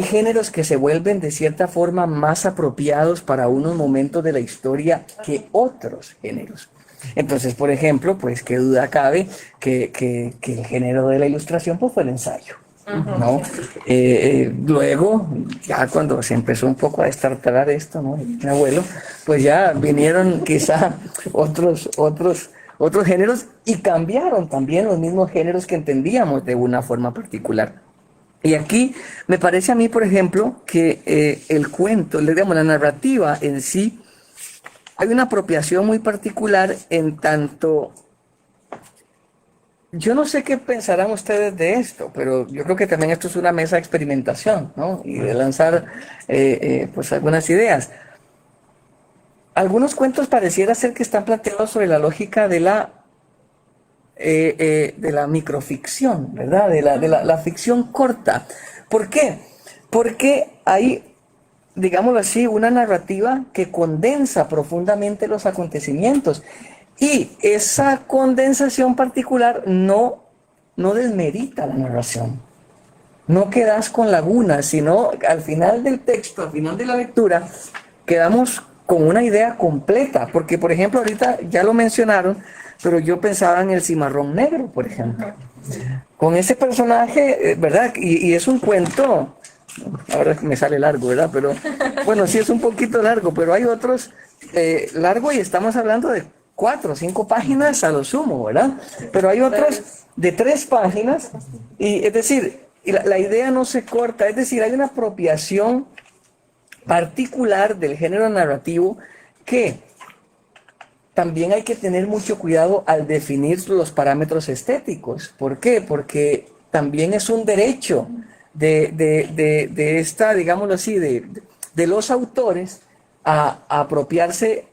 géneros que se vuelven de cierta forma más apropiados para unos momentos de la historia que otros géneros. Entonces, por ejemplo, pues qué duda cabe que el género de la ilustración pues fue el ensayo, ¿no? Luego, ya cuando se empezó un poco a destartalar esto, ¿no? Mi abuelo, pues ya vinieron quizá otros géneros y cambiaron también los mismos géneros que entendíamos de una forma particular. Y aquí me parece a mí, por ejemplo, que el cuento, digamos, la narrativa en sí, hay una apropiación muy particular en tanto. Yo no sé qué pensarán ustedes de esto, pero yo creo que también esto es una mesa de experimentación, ¿no? Y de lanzar pues algunas ideas. Algunos cuentos pareciera ser que están planteados sobre la lógica de la microficción, ¿verdad? De la ficción corta. ¿Por qué? Porque hay, digámoslo así, una narrativa que condensa profundamente los acontecimientos. Y esa condensación particular no desmerita la narración. No quedas con lagunas, sino al final del texto, al final de la lectura, quedamos con una idea completa. Porque, por ejemplo, ahorita ya lo mencionaron, pero yo pensaba en el Cimarrón Negro, por ejemplo. Con ese personaje, ¿verdad? Y es un cuento, ahora me sale largo, ¿verdad? Pero bueno, sí es un poquito largo, pero hay otros largo y estamos hablando de 4 o 5 páginas a lo sumo, ¿verdad? Pero hay otros de 3 páginas, y es decir, la idea no se corta, es decir, hay una apropiación particular del género narrativo que también hay que tener mucho cuidado al definir los parámetros estéticos. ¿Por qué? Porque también es un derecho de esta, digámoslo así, de los autores a apropiarse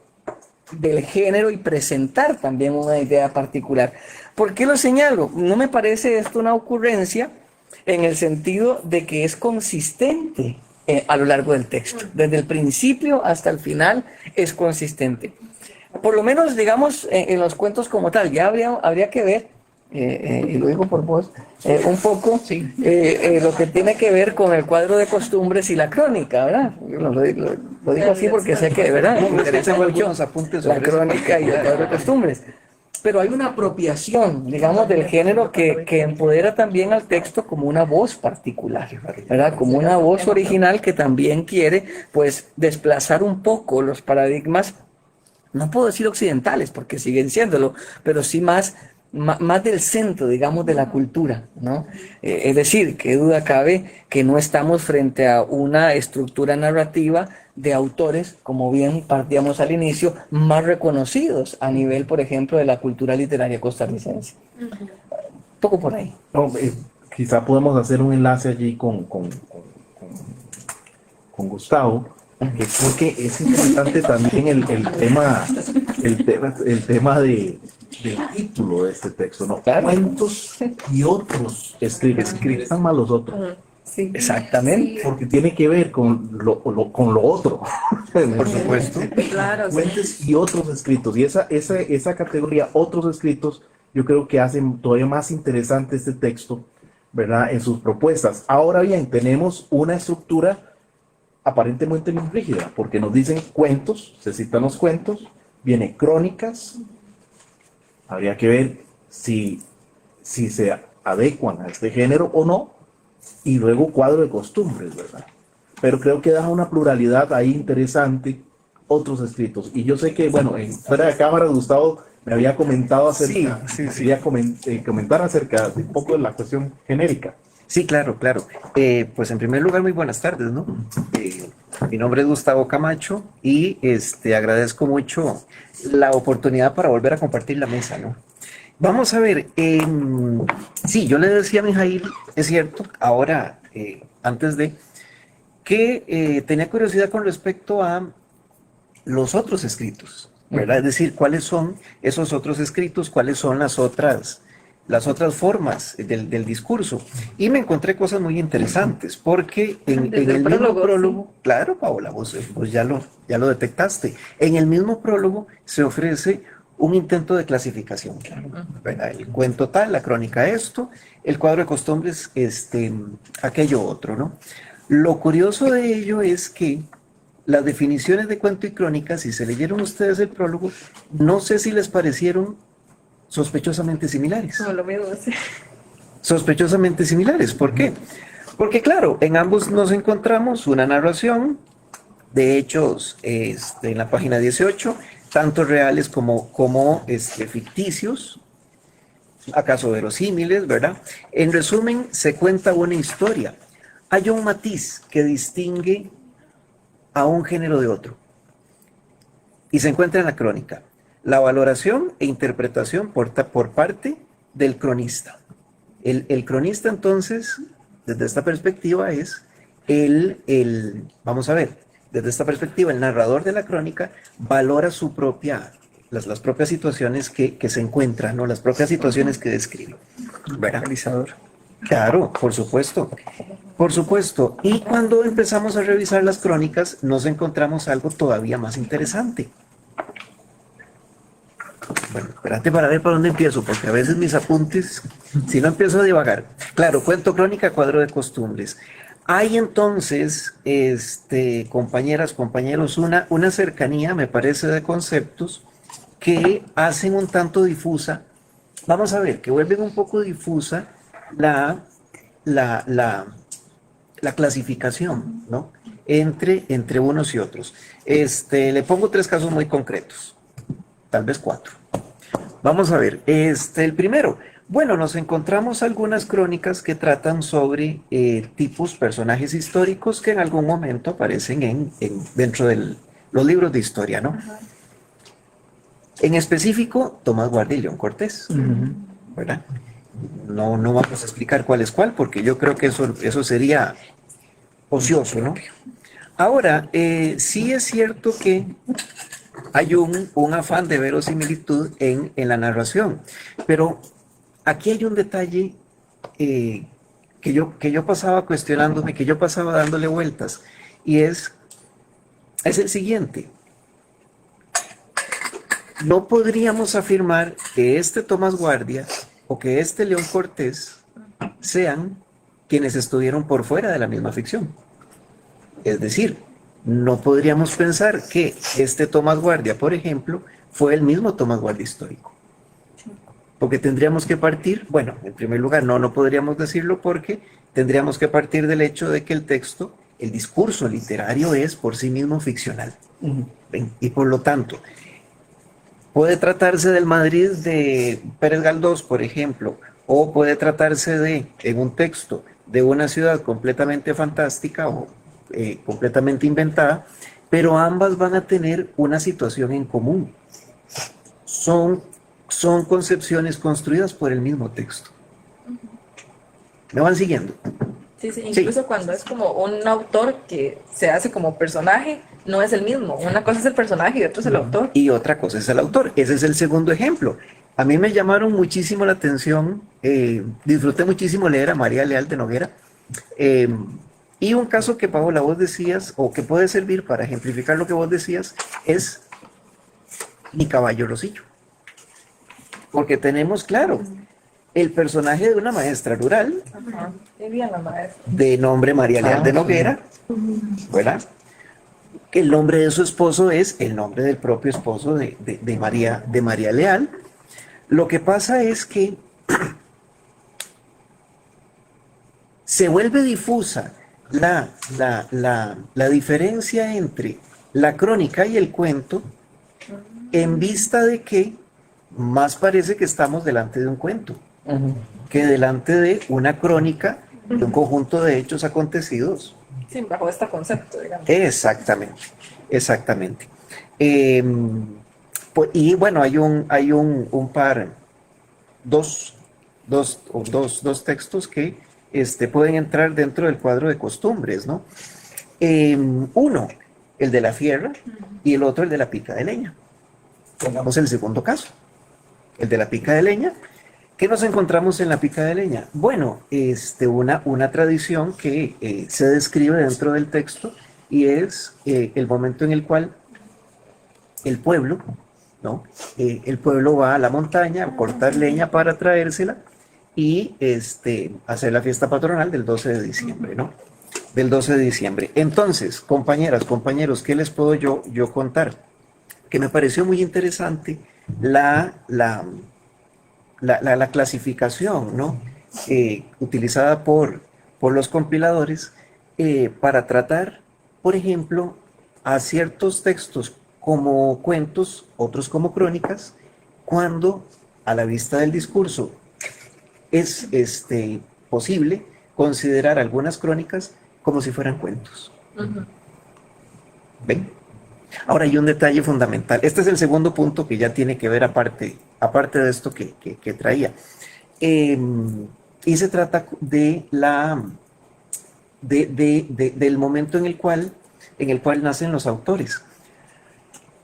del género y presentar también una idea particular. ¿Por qué lo señalo? No me parece esto una ocurrencia en el sentido de que es consistente a lo largo del texto. Desde el principio hasta el final es consistente. Por lo menos, digamos, en los cuentos como tal, ya habría que ver, y lo digo por vos, un poco lo que tiene que ver con el cuadro de costumbres y la crónica, ¿verdad? Lo digo así porque sé que, ¿verdad? Me interesa mucho la crónica y el cuadro de costumbres. Pero hay una apropiación, digamos, del género que empodera también al texto como una voz particular, ¿verdad? Como una voz original que también quiere, pues, desplazar un poco los paradigmas, no puedo decir occidentales, porque siguen siéndolo, pero sí más del centro, digamos, de la cultura, ¿no? Es decir, qué duda cabe que no estamos frente a una estructura narrativa de autores, como bien partíamos al inicio, más reconocidos a nivel, por ejemplo, de la cultura literaria costarricense. Un poco por ahí. No, quizá podemos hacer un enlace allí con Gustavo, porque es importante también el tema del título de este texto, ¿no? Claro. Cuentos y otros escritos. Están mal los otros. Sí. Exactamente. Porque tiene que ver con lo otro, por supuesto. Claro, sí. Cuentos y otros escritos. Y esa categoría, otros escritos, yo creo que hacen todavía más interesante este texto, ¿verdad? En sus propuestas. Ahora bien, tenemos una estructura aparentemente muy rígida, porque nos dicen cuentos, se citan los cuentos, viene crónicas, habría que ver si se adecuan a este género o no, y luego cuadro de costumbres, ¿verdad? Pero creo que da una pluralidad ahí interesante, otros escritos. Y yo sé que, bueno, fuera de cámara, Gustavo me había comentado acerca, quería comentar acerca de un poco de la cuestión genérica. Sí, claro, claro. Pues en primer lugar, muy buenas tardes, ¿no? Mi nombre es Gustavo Camacho y agradezco mucho la oportunidad para volver a compartir la mesa, ¿no? Vamos a ver, sí, yo le decía a Mijail, es cierto, ahora, antes de, que tenía curiosidad con respecto a los otros escritos, ¿verdad? Es decir, ¿cuáles son esos otros escritos? ¿Cuáles son las otras formas del discurso? Y me encontré cosas muy interesantes, porque en Desde el el mismo prólogo, prólogo, claro, Paola, vos ya lo detectaste, en el mismo prólogo se ofrece un intento de clasificación, ¿verdad? El cuento tal, la crónica esto, el cuadro de costumbres, aquello otro, ¿no? Lo curioso de ello es que las definiciones de cuento y crónica, si se leyeron ustedes el prólogo, no sé si les parecieron sospechosamente similares. Como lo mismo, sí. Sospechosamente similares, ¿por qué? Porque claro, en ambos nos encontramos una narración de hechos en la página 18, tanto reales como ficticios, acaso verosímiles, ¿verdad? En resumen, se cuenta una historia. Hay un matiz que distingue a un género de otro y se encuentra en la crónica: la valoración e interpretación por parte del cronista. El cronista, entonces, desde esta perspectiva es vamos a ver, desde esta perspectiva el narrador de la crónica valora las propias situaciones que se encuentran, ¿no? Las propias situaciones que describe, ¿verdad? Claro, por supuesto. Por supuesto. Y cuando empezamos a revisar las crónicas, nos encontramos algo todavía más interesante. Bueno, espérate para ver para dónde empiezo, porque a veces mis apuntes, si no empiezo a divagar. Claro, cuento, crónica, cuadro de costumbres. Hay entonces, compañeras, compañeros, una cercanía, me parece, de conceptos que hacen un tanto difusa. Vamos a ver, que vuelven un poco difusa la clasificación, ¿no? Entre unos y otros. Le pongo 3 casos muy concretos, tal vez 4. Vamos a ver, el primero. Bueno, nos encontramos algunas crónicas que tratan sobre tipos, personajes históricos que en algún momento aparecen dentro de los libros de historia, ¿no? Ajá. En específico, Tomás Guardia y León Cortés, ¿verdad? No vamos a explicar cuál es cuál, porque yo creo que eso sería ocioso, ¿no? Ahora, sí es cierto que hay un afán de verosimilitud en la narración, pero aquí hay un detalle que yo pasaba cuestionándome, que yo pasaba dándole vueltas, y es el siguiente. No podríamos afirmar que Tomás Guardia o que León Cortés sean quienes estuvieron por fuera de la misma ficción. Es decir, no podríamos pensar que Tomás Guardia, por ejemplo, fue el mismo Tomás Guardia histórico. Porque tendríamos que partir, bueno, en primer lugar, no podríamos decirlo porque tendríamos que partir del hecho de que el texto, el discurso literario es por sí mismo ficcional. ¿Ven? Y por lo tanto, puede tratarse del Madrid de Pérez Galdós, por ejemplo, o puede tratarse en un texto, de una ciudad completamente fantástica o completamente inventada, pero ambas van a tener una situación en común. Son concepciones construidas por el mismo texto. ¿Me van siguiendo? Sí, incluso cuando es como un autor que se hace como personaje, no es el mismo. Una cosa es el personaje y otra es el autor. Y otra cosa es el autor. Ese es el segundo ejemplo. A mí me llamaron muchísimo la atención, disfruté muchísimo leer a María Leal de Noguera, y un caso que, Paola, vos decías, o que puede servir para ejemplificar lo que vos decías, es Mi caballo Rosillo. Porque tenemos, claro, el personaje de una maestra rural, Qué bien la maestra. de nombre María Leal de Noguera, ¿verdad? Que el nombre de su esposo es el nombre del propio esposo de María Leal. Lo que pasa es que se vuelve difusa la diferencia entre la crónica y el cuento, en vista de que más parece que estamos delante de un cuento que delante de una crónica de un conjunto de hechos acontecidos. Sí, bajo este concepto, digamos. Exactamente, exactamente. Y bueno, hay un par, dos textos que pueden entrar dentro del cuadro de costumbres, ¿no? Uno, el de la fierra, y el otro, el de la pica de leña. Pongamos el segundo caso, el de la pica de leña. ¿Qué nos encontramos en la pica de leña? Bueno, una tradición que se describe dentro del texto, y es el momento en el cual el pueblo, ¿no? El pueblo va a la montaña a cortar leña para traérsela y hacer la fiesta patronal del 12 de diciembre, ¿no? Del 12 de diciembre. Entonces, compañeras, compañeros, ¿qué les puedo yo contar? Que me pareció muy interesante la clasificación, ¿no? Utilizada por los compiladores para tratar, por ejemplo, a ciertos textos como cuentos, otros como crónicas, cuando a la vista del discurso es posible considerar algunas crónicas como si fueran cuentos. ¿Ven? Ahora hay un detalle fundamental. Este es el segundo punto que ya tiene que ver aparte de esto que traía. Y se trata de del momento en el cual nacen los autores.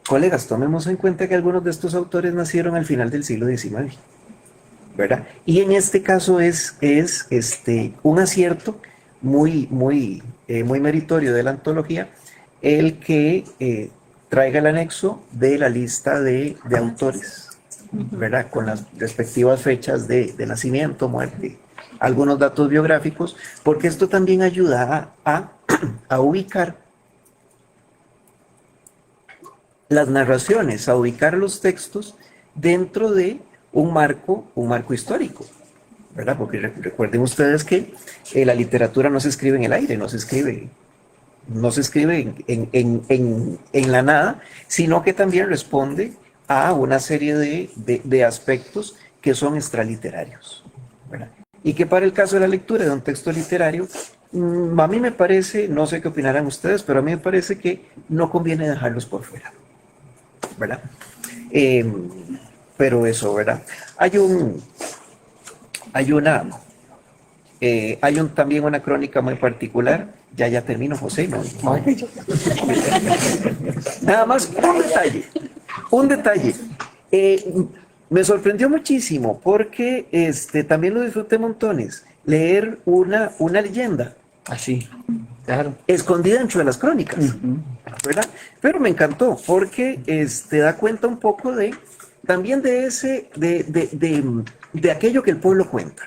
Colegas, tomemos en cuenta que algunos de estos autores nacieron al final del siglo XIX, ¿verdad? Y en este caso es un acierto muy meritorio de la antología el que traiga el anexo de la lista de autores, ¿verdad? Con las respectivas fechas de nacimiento, muerte, algunos datos biográficos, porque esto también ayuda a ubicar las narraciones, a ubicar los textos dentro de un marco histórico, ¿verdad? Porque recuerden ustedes que la literatura no se escribe en el aire, no se escribe en la nada, sino que también responde a una serie de aspectos que son extraliterarios, ¿verdad? Y que para el caso de la lectura de un texto literario, a mí me parece, no sé qué opinarán ustedes, pero a mí me parece que no conviene dejarlos por fuera, ¿verdad? Pero eso, ¿verdad? Hay también una crónica muy particular. Ya termino, José. ¿No? Nada más un detalle. Me sorprendió muchísimo porque también lo disfruté montones. Leer una leyenda. Así, claro. Escondida dentro de las crónicas, ¿verdad? Pero me encantó porque da cuenta un poco también de aquello que el pueblo cuenta,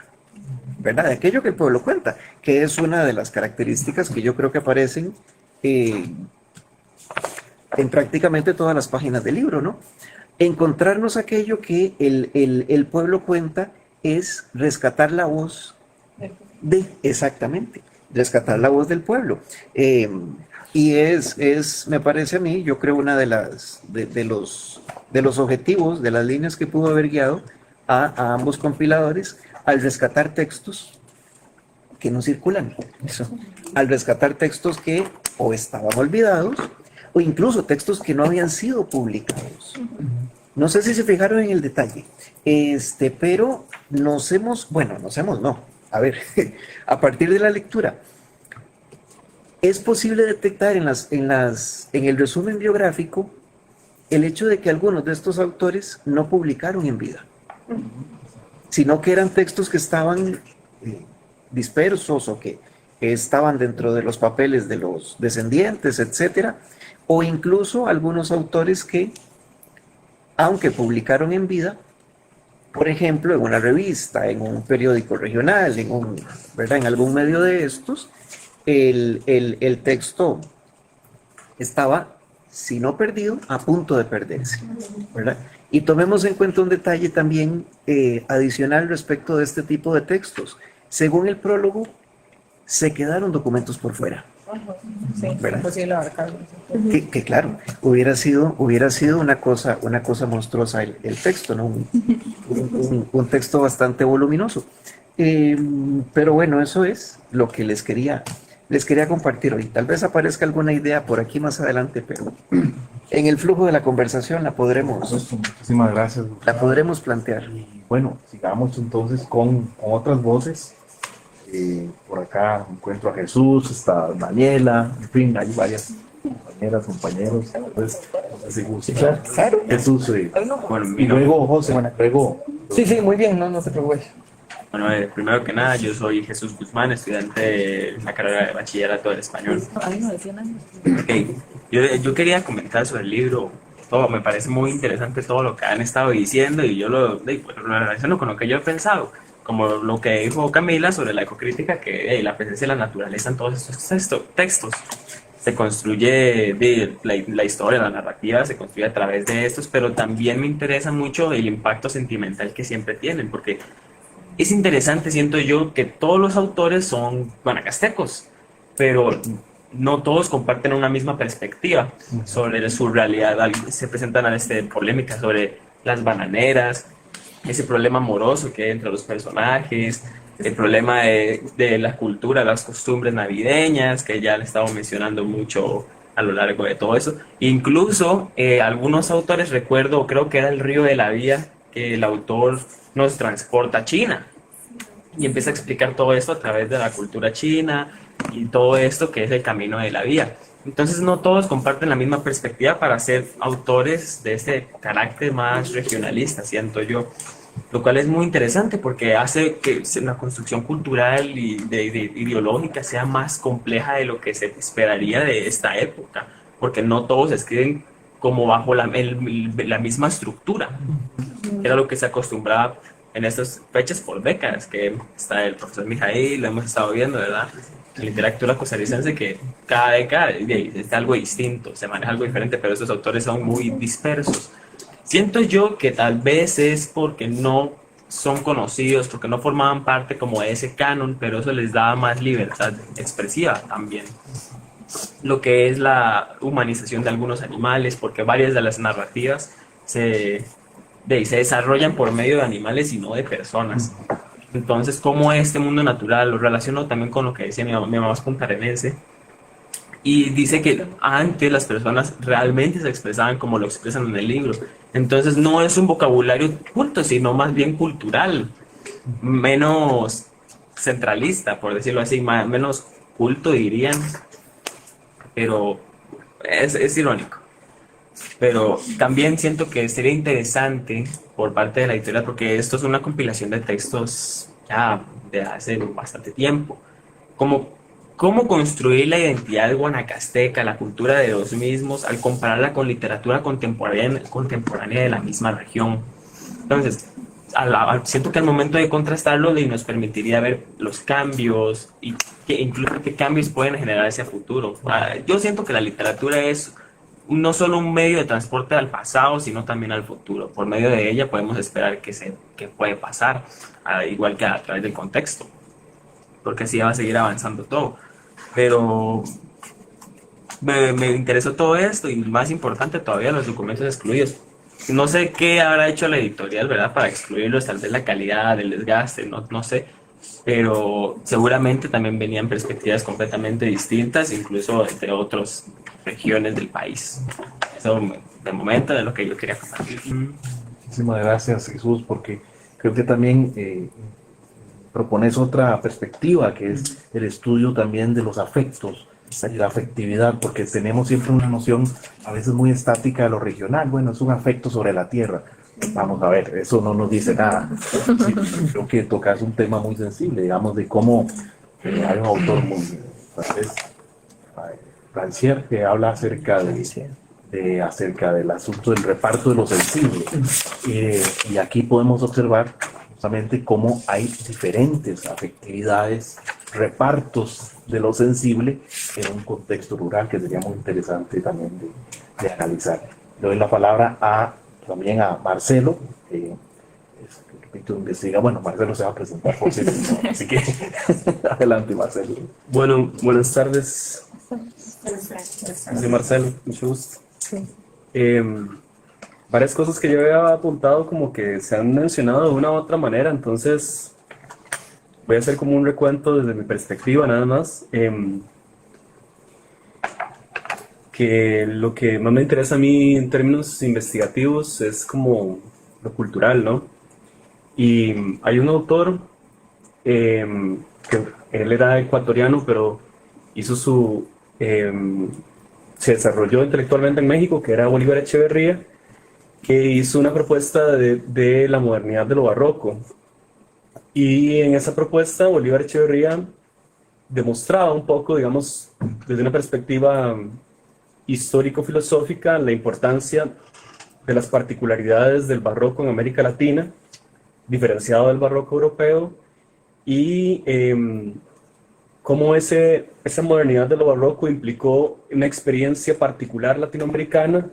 ¿verdad? De aquello que el pueblo cuenta, que es una de las características que yo creo que aparecen en prácticamente todas las páginas del libro, ¿no? Encontrarnos aquello que el pueblo cuenta es rescatar la voz exactamente, rescatar la voz del pueblo. Y me parece a mí, yo creo, una de los objetivos, de las líneas que pudo haber guiado a ambos compiladores al rescatar textos que no circulan. Eso. Al rescatar textos que o estaban olvidados o incluso textos que no habían sido publicados. No sé si se fijaron en el detalle, pero no. A ver, a partir de la lectura, es posible detectar en el resumen biográfico el hecho de que algunos de estos autores no publicaron en vida, sino que eran textos que estaban dispersos o que estaban dentro de los papeles de los descendientes, etcétera, o incluso algunos autores que, aunque publicaron en vida, por ejemplo, en una revista, en un periódico regional, ¿verdad? En algún medio de estos, el texto estaba, si no perdido, a punto de perderse, ¿verdad? Y tomemos en cuenta un detalle también adicional respecto de este tipo de textos. Según el prólogo, se quedaron documentos por fuera. Sí, ¿verdad? imposible abarcarlo. Que claro, hubiera sido una cosa monstruosa el texto, ¿no? Un texto bastante voluminoso. Pero bueno, eso es lo que les quería compartir hoy. Tal vez aparezca alguna idea por aquí más adelante, pero en el flujo de la conversación Muchísimas gracias. la podremos plantear. Y bueno, sigamos entonces con otras voces. Por acá encuentro a Jesús, está Daniela, en fin, hay varias compañeras, compañeros. Entonces, no sé si gusta. Claro. Jesús, Bueno, y luego José, luego. Sí, sí, muy bien, no te preocupes. bueno, primero que nada, yo soy Jesús Guzmán, estudiante de la carrera de bachillerato del español. Ok, yo quería comentar sobre el libro. Todo, me parece muy interesante todo lo que han estado diciendo y yo pues, lo relaciono con lo que yo he pensado, como lo que dijo Camila sobre la ecocrítica, que la presencia de la naturaleza en todos estos textos. Se construye la historia, la narrativa, se construye a través de estos, pero también me interesa mucho el impacto sentimental que siempre tienen, porque es interesante, siento yo, que todos los autores son guanacastecos, pero no todos comparten una misma perspectiva sobre su realidad. Se presentan polémicas sobre las bananeras, ese problema amoroso que hay entre los personajes, el problema de la cultura, las costumbres navideñas, que ya le estaba mencionando mucho a lo largo de todo eso. Incluso algunos autores, recuerdo, creo que era El río de la vida, que el autor nos transporta a China y empieza a explicar todo esto a través de la cultura china y todo esto que es el camino de la vida. Entonces no todos comparten la misma perspectiva para ser autores de este carácter más regionalista, siento yo, lo cual es muy interesante porque hace que la construcción cultural y ideológica sea más compleja de lo que se esperaría de esta época, porque no todos escriben como bajo la misma estructura. Era lo que se acostumbraba en estas fechas por décadas, que está el profesor Mijail, lo hemos estado viendo, ¿verdad? La literatura costarricense, que cada década es algo distinto, se maneja algo diferente, pero estos autores son muy dispersos. Siento yo que tal vez es porque no son conocidos, porque no formaban parte como de ese canon, pero eso les daba más libertad expresiva también. Lo que es la humanización de algunos animales, porque varias de las narrativas se desarrollan por medio de animales y no de personas. Entonces, como este mundo natural lo relaciono también con lo que decía mi mamá es puntarenense, y dice que antes las personas realmente se expresaban como lo expresan en el libro. Entonces no es un vocabulario culto, sino más bien cultural, menos centralista, por decirlo así, menos culto dirían, pero es irónico. Pero también siento que sería interesante por parte de la editorial, porque esto es una compilación de textos ya de hace bastante tiempo, cómo construir la identidad guanacasteca, la cultura de los mismos, al compararla con literatura contemporánea de la misma región. Entonces, siento que al momento de contrastarlo nos permitiría ver los cambios y incluso qué cambios pueden generarse a futuro. Yo siento que la literatura es no solo un medio de transporte al pasado, sino también al futuro. Por medio de ella podemos esperar qué puede pasar, igual que a través del contexto, porque así va a seguir avanzando todo. Pero me interesó todo esto y más importante todavía los documentos excluidos. No sé qué habrá hecho la editorial, ¿verdad? Para excluirlos, tal vez la calidad, el desgaste, no sé. Pero seguramente también venían perspectivas completamente distintas, incluso entre otras regiones del país. Eso de momento es lo que yo quería compartir. Muchísimas gracias, Jesús, porque creo que también propones otra perspectiva, que es el estudio también de los afectos, la afectividad, porque tenemos siempre una noción a veces muy estática de lo regional. Bueno, es un afecto sobre la tierra. Vamos a ver, eso no nos dice nada. Sí, creo que tocas un tema muy sensible, digamos, de cómo hay un autor muy, tal vez, Rancière, que habla acerca del asunto del reparto de lo sensible. Y aquí podemos observar justamente cómo hay diferentes afectividades, repartos de lo sensible en un contexto rural, que sería muy interesante también de analizar. Le doy la palabra también a Marcelo, investiga. Bueno, Marcelo se va a presentar por sí mismo, así que adelante, Marcelo. Bueno, buenas tardes. Soy Marcelo, mucho gusto. Varias cosas que yo había apuntado como que se han mencionado de una u otra manera, entonces voy a hacer como un recuento desde mi perspectiva nada más. Que lo que más me interesa a mí en términos investigativos es como lo cultural, ¿no? Y hay un autor que él era ecuatoriano, pero hizo se desarrolló intelectualmente en México, que era Bolívar Echeverría, que hizo una propuesta de la modernidad de lo barroco. Y en esa propuesta Bolívar Echeverría demostraba un poco, digamos, desde una perspectiva histórico-filosófica, la importancia de las particularidades del barroco en América Latina, diferenciado del barroco europeo, y cómo esa modernidad de lo barroco implicó una experiencia particular latinoamericana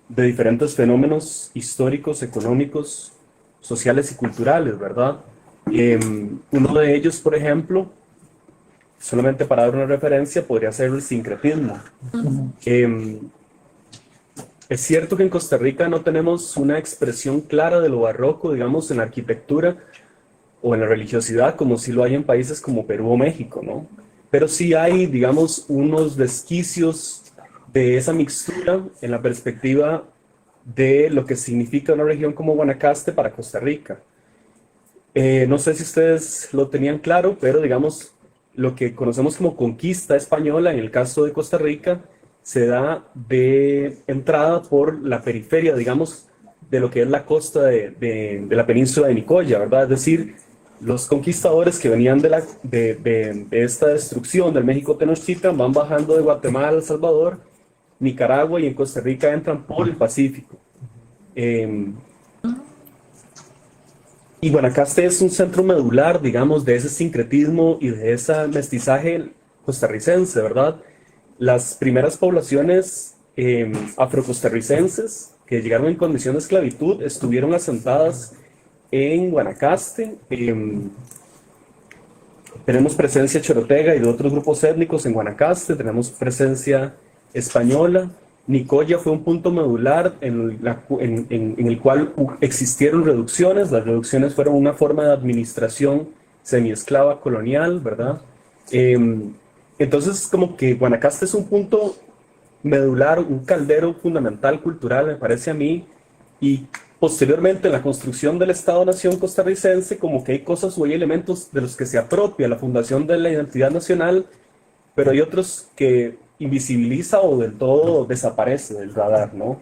de diferentes fenómenos históricos, económicos, sociales y culturales, ¿verdad? Uno de ellos, por ejemplo, solamente para dar una referencia, podría ser el sincretismo. Es cierto que en Costa Rica no tenemos una expresión clara de lo barroco, digamos, en la arquitectura o en la religiosidad, como sí lo hay en países como Perú o México, ¿no? Pero sí hay, digamos, unos resquicios de esa mixtura en la perspectiva de lo que significa una región como Guanacaste para Costa Rica. No sé si ustedes lo tenían claro, pero digamos, lo que conocemos como conquista española, en el caso de Costa Rica, se da de entrada por la periferia, digamos, de lo que es la costa de la península de Nicoya, ¿verdad? Es decir, los conquistadores que venían de esta destrucción del México Tenochtitlan van bajando de Guatemala a El Salvador, Nicaragua, y en Costa Rica entran por el Pacífico. Y Guanacaste es un centro medular, digamos, de ese sincretismo y de ese mestizaje costarricense, ¿verdad? Las primeras poblaciones afrocostarricenses que llegaron en condición de esclavitud estuvieron asentadas en Guanacaste. Tenemos presencia chorotega y de otros grupos étnicos en Guanacaste, tenemos presencia española. Nicoya fue un punto medular en el cual existieron reducciones. Las reducciones fueron una forma de administración semiesclava colonial, ¿verdad? Entonces, como que Guanacaste es un punto medular, un caldero fundamental cultural, me parece a mí, y posteriormente en la construcción del Estado-Nación costarricense, como que hay cosas o hay elementos de los que se apropia la fundación de la identidad nacional, pero hay otros que invisibiliza o del todo desaparece del radar, ¿no?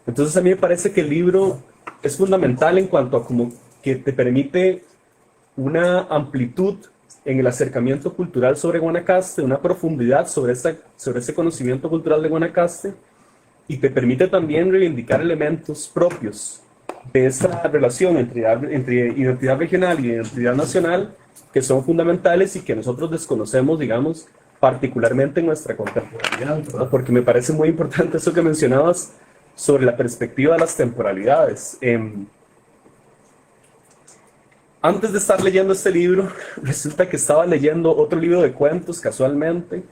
Entonces a mí me parece que el libro es fundamental en cuanto a como que te permite una amplitud en el acercamiento cultural sobre Guanacaste, una profundidad sobre ese conocimiento cultural de Guanacaste, y te permite también reivindicar elementos propios de esa relación entre identidad regional y identidad nacional que son fundamentales y que nosotros desconocemos, digamos, particularmente en nuestra contemporaneidad, ¿verdad? Porque me parece muy importante eso que mencionabas sobre la perspectiva de las temporalidades. Antes de estar leyendo este libro, resulta que estaba leyendo otro libro de cuentos casualmente.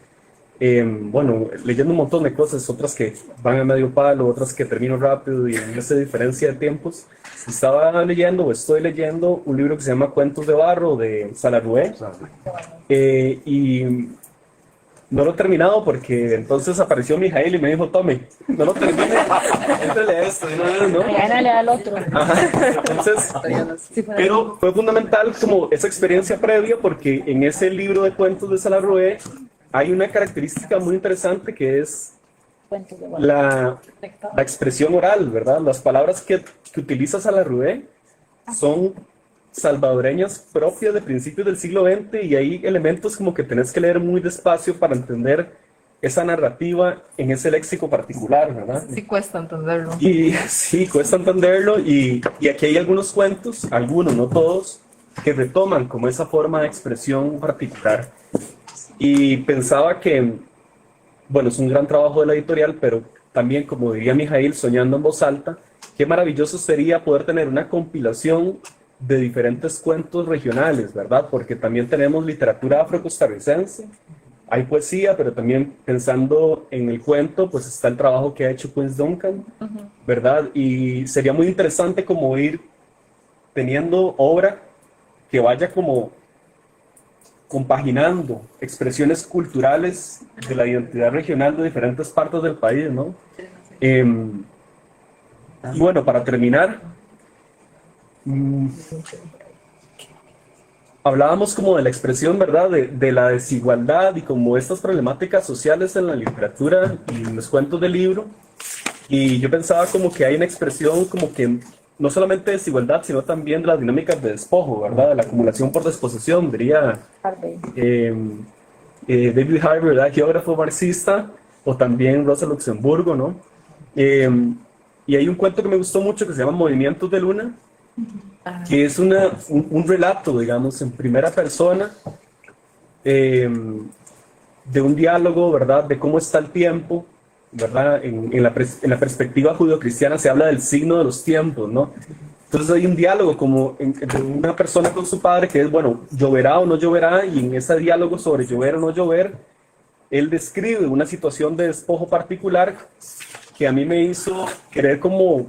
Bueno, leyendo un montón de cosas, otras que van a medio palo, otras que termino rápido y en esa diferencia de tiempos. Estaba leyendo o estoy leyendo un libro que se llama Cuentos de Barro de Salarrué. Y no lo he terminado porque entonces apareció Mijail y me dijo, tome, no lo termine, éntrale esto, ¿no? Mañana le da al otro. Ajá. Entonces, pero fue fundamental como esa experiencia previa porque en ese libro de cuentos de Salarrué hay una característica muy interesante que es la expresión oral, ¿verdad? Las palabras que utiliza Salarrué son salvadoreñas propias de principios del siglo XX y hay elementos como que tenés que leer muy despacio para entender esa narrativa en ese léxico particular, ¿verdad? Sí cuesta entenderlo. Y sí, cuesta entenderlo y aquí hay algunos cuentos, algunos, no todos, que retoman como esa forma de expresión particular. Y pensaba que, bueno, es un gran trabajo de la editorial, pero también, como diría Mijail, soñando en voz alta, qué maravilloso sería poder tener una compilación de diferentes cuentos regionales, ¿verdad? Porque también tenemos literatura afrocostarricense, hay poesía, pero también pensando en el cuento, pues está el trabajo que ha hecho Quince Duncan, ¿verdad? Y sería muy interesante como ir teniendo obra que vaya como compaginando expresiones culturales de la identidad regional de diferentes partes del país, ¿no? Y bueno, para terminar, hablábamos como de la expresión, ¿verdad?, de la desigualdad y como estas problemáticas sociales en la literatura y en los cuentos del libro. Y yo pensaba como que hay una expresión como que no solamente de desigualdad, sino también de las dinámicas de despojo, ¿verdad?, de la acumulación por desposesión, diría David Harvey, ¿verdad?, geógrafo marxista, o también Rosa Luxemburgo, ¿no? Y hay un cuento que me gustó mucho que se llama Movimientos de Luna, que es un relato, digamos, en primera persona, de un diálogo, ¿verdad?, de cómo está el tiempo, ¿verdad? En la perspectiva judeocristiana se habla del signo de los tiempos, ¿no? Entonces hay un diálogo como entre una persona con su padre que es, bueno, lloverá o no lloverá, y en ese diálogo sobre llover o no llover, él describe una situación de despojo particular que a mí me hizo querer como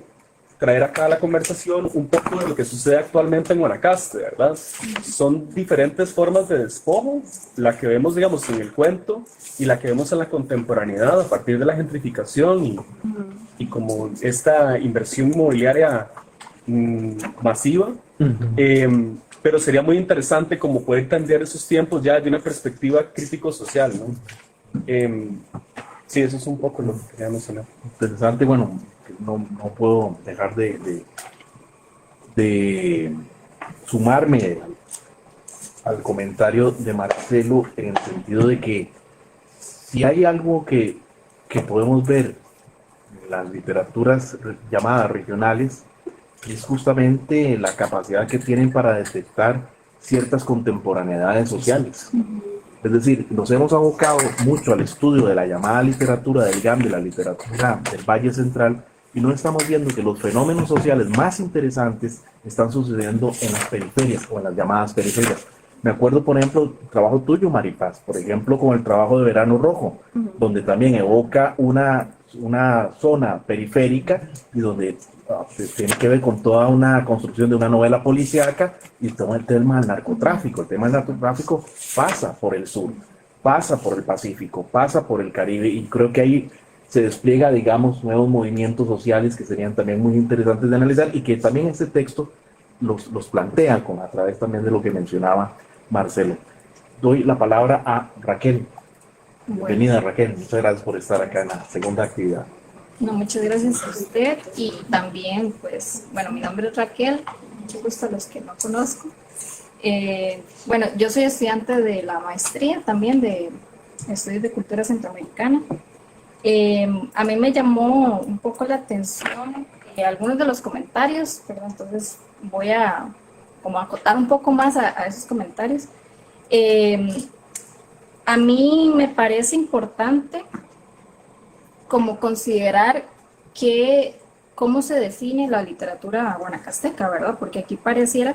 traer acá a la conversación un poco de lo que sucede actualmente en Guanacaste, ¿verdad? Son diferentes formas de despojo, la que vemos, digamos, en el cuento y la que vemos en la contemporaneidad a partir de la gentrificación y como esta inversión inmobiliaria masiva. Pero sería muy interesante como poder entender esos tiempos ya de una perspectiva crítico-social, ¿no? Sí, eso es un poco lo que quería mencionar. Interesante, bueno, no puedo dejar de sumarme al comentario de Marcelo en el sentido de que si hay algo que podemos ver en las literaturas llamadas regionales, es justamente la capacidad que tienen para detectar ciertas contemporaneidades sociales. Es decir, nos hemos abocado mucho al estudio de la llamada literatura del GAM, de la literatura del Valle Central, y no estamos viendo que los fenómenos sociales más interesantes están sucediendo en las periferias o en las llamadas periferias. Me acuerdo, por ejemplo, el trabajo tuyo, Maripaz, por ejemplo, con el trabajo de Verano Rojo, donde también evoca una zona periférica y donde tiene que ver con toda una construcción de una novela policíaca y todo el tema del narcotráfico. El tema del narcotráfico pasa por el sur, pasa por el Pacífico, pasa por el Caribe, y creo que ahí se despliega, digamos, nuevos movimientos sociales que serían también muy interesantes de analizar y que también este texto los plantea a través también de lo que mencionaba Marcelo. Doy la palabra a Raquel. Bienvenida, Raquel. Muchas gracias por estar acá en la segunda actividad. No, muchas gracias a usted y también, pues, bueno, mi nombre es Raquel, mucho gusto a los que no conozco. Bueno, yo soy estudiante de la maestría también de Estudios de Cultura Centroamericana. A mí me llamó un poco la atención algunos de los comentarios, pero entonces voy a como acotar un poco más a esos comentarios. A mí me parece importante como considerar cómo se define la literatura guanacasteca, ¿verdad? Porque aquí pareciera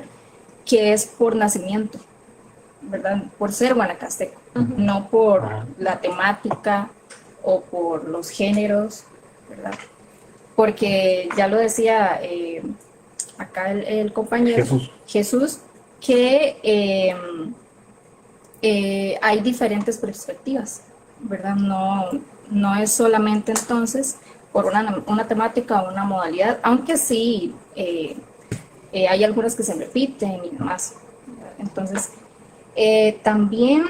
que es por nacimiento, ¿verdad? Por ser guanacasteco, no por la temática o por los géneros, ¿verdad? Porque ya lo decía acá el compañero Jesús que hay diferentes perspectivas, ¿verdad? No es solamente entonces por una temática o una modalidad, aunque sí hay algunas que se repiten y demás. Entonces, también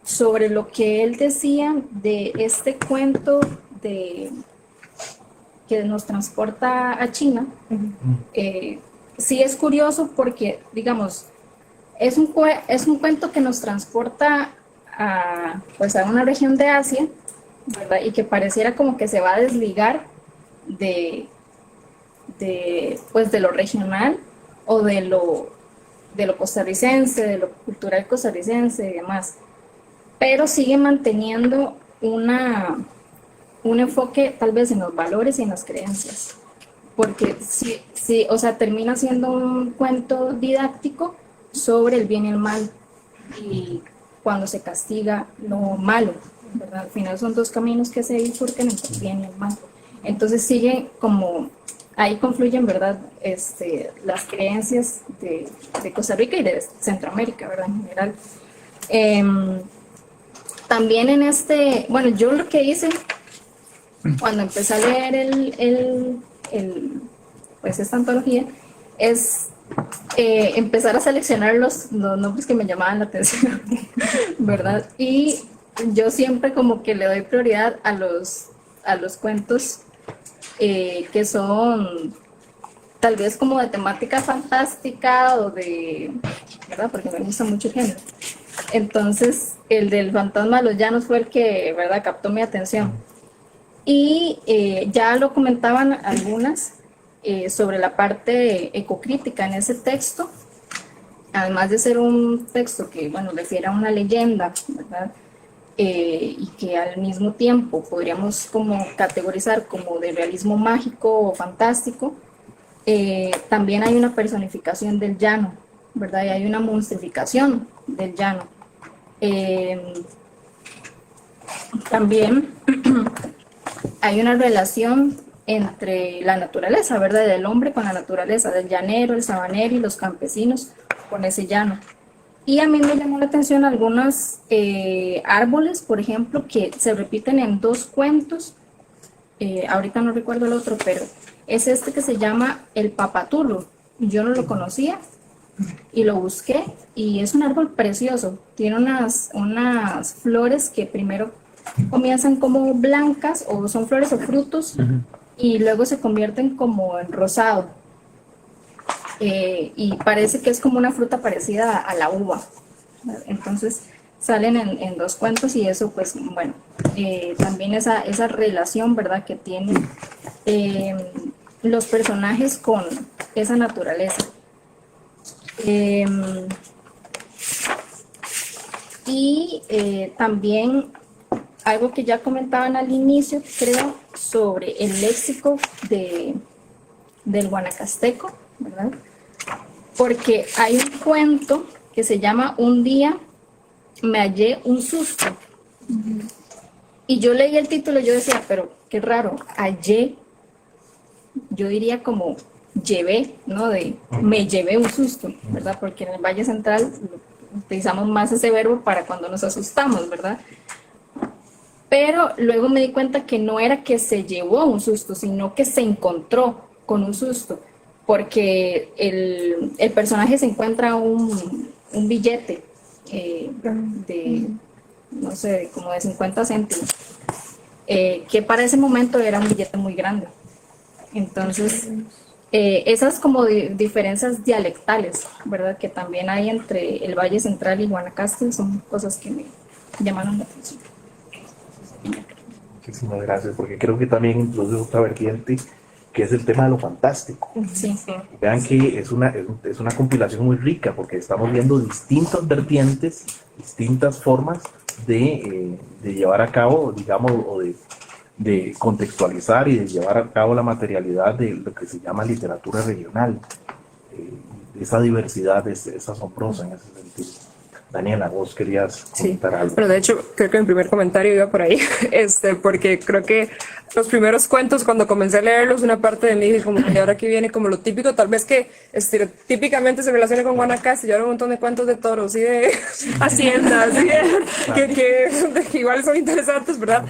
sobre lo que él decía de este cuento que nos transporta a China, sí es curioso porque, digamos, es un cuento que nos transporta a una región de Asia, ¿verdad? Y que pareciera como que se va a desligar de lo regional o de lo costarricense, de lo cultural costarricense y demás, pero sigue manteniendo un enfoque tal vez en los valores y en las creencias, porque sí, o sea, termina siendo un cuento didáctico sobre el bien y el mal, y cuando se castiga lo malo, ¿verdad? Al final son dos caminos que se bifurcan entre el bien y el mal. Entonces sigue como ahí confluyen, ¿verdad? Las creencias de Costa Rica y de Centroamérica, ¿verdad? En general. También bueno, yo lo que hice cuando empecé a leer pues esta antología es empezar a seleccionar los nombres que me llamaban la atención, ¿verdad? Y yo siempre como que le doy prioridad a los cuentos que son tal vez como de temática fantástica o ¿verdad? Porque me gusta mucho el género. Entonces, el del fantasma de los llanos fue el que, ¿verdad?, captó mi atención. Y ya lo comentaban algunas sobre la parte ecocrítica en ese texto, además de ser un texto que, bueno, refiere a una leyenda, ¿verdad? Y que al mismo tiempo podríamos como categorizar como de realismo mágico o fantástico, también hay una personificación del llano, ¿verdad? Y hay una monstrificación del llano. También hay una relación entre la naturaleza, ¿verdad? Del hombre con la naturaleza, del llanero, el sabanero y los campesinos con ese llano. Y a mí me llamó la atención algunos árboles, por ejemplo, que se repiten en dos cuentos. Ahorita no recuerdo el otro, pero es este que se llama el papatulo. Yo no lo conocía y lo busqué y es un árbol precioso. Tiene unas flores que primero comienzan como blancas o son flores o frutos y luego se convierten como en rosado. Y parece que es como una fruta parecida a la uva. Entonces salen en dos cuentos y eso pues bueno, también esa relación, ¿verdad?, que tienen los personajes con esa naturaleza. Y también algo que ya comentaban al inicio, creo, sobre el léxico del guanacasteco, ¿verdad? Porque hay un cuento que se llama Un día me hallé un susto. Y yo leí el título y yo decía, pero qué raro, hallé, yo diría como llevé, ¿no? Me llevé un susto, ¿verdad? Porque en el Valle Central utilizamos más ese verbo para cuando nos asustamos, ¿verdad? Pero luego me di cuenta que no era que se llevó un susto, sino que se encontró con un susto, porque el personaje se encuentra un billete de, no sé, como de 50 céntimos, que para ese momento era un billete muy grande. Entonces, esas como diferencias dialectales, ¿verdad?, que también hay entre el Valle Central y Guanacaste, son cosas que me llamaron la atención. Muchísimas gracias, porque creo que también introduce otra vertiente, que es el tema de lo fantástico. Sí, sí. Vean que es una compilación muy rica, porque estamos viendo distintas vertientes, distintas formas de llevar a cabo, digamos, o de contextualizar y de llevar a cabo la materialidad de lo que se llama literatura regional. Esa diversidad es asombrosa en ese sentido. Daniela, vos querías comentar algo. Pero de hecho, creo que mi primer comentario iba por ahí, porque creo que los primeros cuentos, cuando comencé a leerlos, una parte de mí dije como que ahora que viene como lo típico, tal vez que típicamente se relaciona con Guanacaste, y ahora un montón de cuentos de toros y de haciendas, que igual son interesantes, ¿verdad?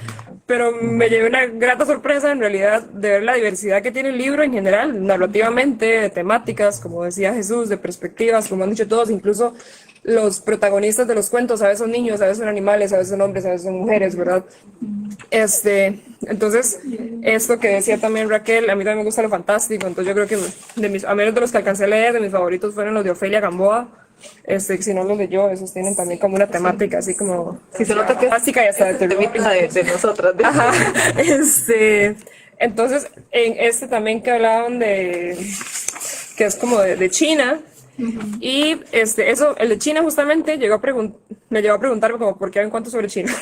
Pero me llevé una grata sorpresa en realidad de ver la diversidad que tiene el libro en general, narrativamente, de temáticas, como decía Jesús, de perspectivas, como han dicho todos, incluso los protagonistas de los cuentos, a veces son niños, a veces son animales, a veces son hombres, a veces son mujeres, ¿verdad? Entonces, esto que decía también Raquel, a mí también me gusta lo fantástico, entonces yo creo que a menos de los que alcancé a leer, de mis favoritos fueron los de Ofelia Gamboa. Si no los leyó, esos tienen también como una temática así como si se nota que es básica y hasta de nosotras. Ajá. Entonces en también que hablaban que es como de China. Y eso, el de China justamente me llegó a preguntarme como ¿por qué hay un cuento sobre China?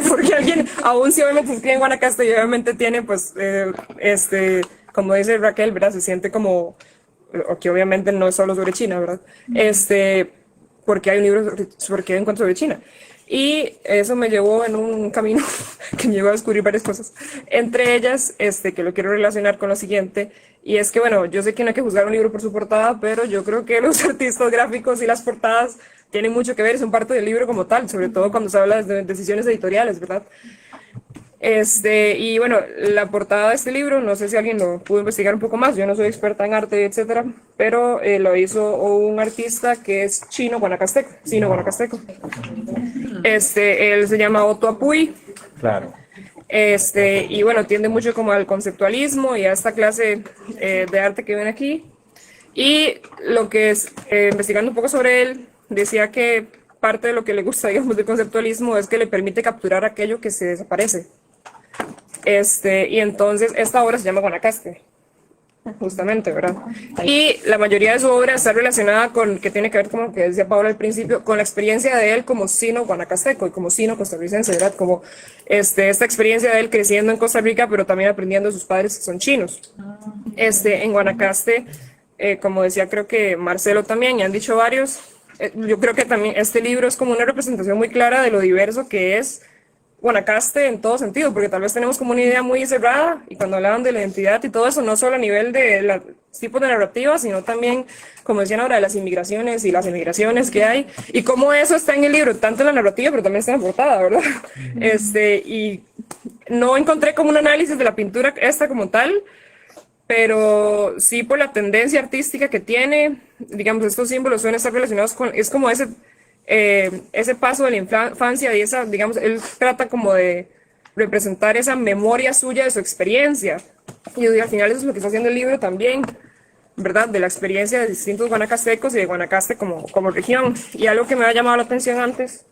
Porque alguien, aún si obviamente se escribe en Guanacaste y obviamente tiene pues como dice Raquel, ¿verdad? Se siente como, o que obviamente no es solo sobre China, ¿verdad? Porque hay un libro, porque hay un cuento sobre China. Y eso me llevó en un camino que me llevó a descubrir varias cosas. Entre ellas, que lo quiero relacionar con lo siguiente, Y es que, bueno, yo sé que no hay que juzgar un libro por su portada, pero yo creo que los artistas gráficos y las portadas tienen mucho que ver, son parte del libro como tal, sobre todo cuando se habla de decisiones editoriales, ¿verdad? Y bueno, la portada de este libro, no sé si alguien lo pudo investigar un poco más, yo no soy experta en arte, etcétera, pero lo hizo un artista que es chino guanacasteco, él se llama Otto Apuy. Claro. Y bueno, tiende mucho como al conceptualismo y a esta clase de arte que ven aquí. Y lo que es, investigando un poco sobre él, decía que parte de lo que le gusta, digamos, del conceptualismo es que le permite capturar aquello que se desaparece. Y entonces esta obra se llama Guanacaste, justamente, ¿verdad? Y la mayoría de su obra está relacionada con, que tiene que ver, como que decía Paola al principio, con la experiencia de él como sino guanacasteco y como sino costarricense, ¿verdad? Como esta experiencia de él creciendo en Costa Rica, pero también aprendiendo de sus padres que son chinos. En Guanacaste, como decía, creo que Marcelo también, y han dicho varios, yo creo que también este libro es como una representación muy clara de lo diverso que es Guanacaste en todo sentido, porque tal vez tenemos como una idea muy cerrada, y cuando hablaban de la identidad y todo eso, no solo a nivel de los tipos de narrativa, sino también, como decían ahora, de las inmigraciones y las emigraciones que hay, y cómo eso está en el libro, tanto en la narrativa, pero también está en la portada, ¿verdad? Y no encontré como un análisis de la pintura esta como tal, pero sí por la tendencia artística que tiene, digamos, estos símbolos suelen estar relacionados con, es como ese paso de la infancia y esa, digamos, él trata como de representar esa memoria suya de su experiencia. Y al final eso es lo que está haciendo el libro también, ¿verdad? De la experiencia de distintos guanacastecos y de Guanacaste como región. Y algo que me ha llamado la atención antes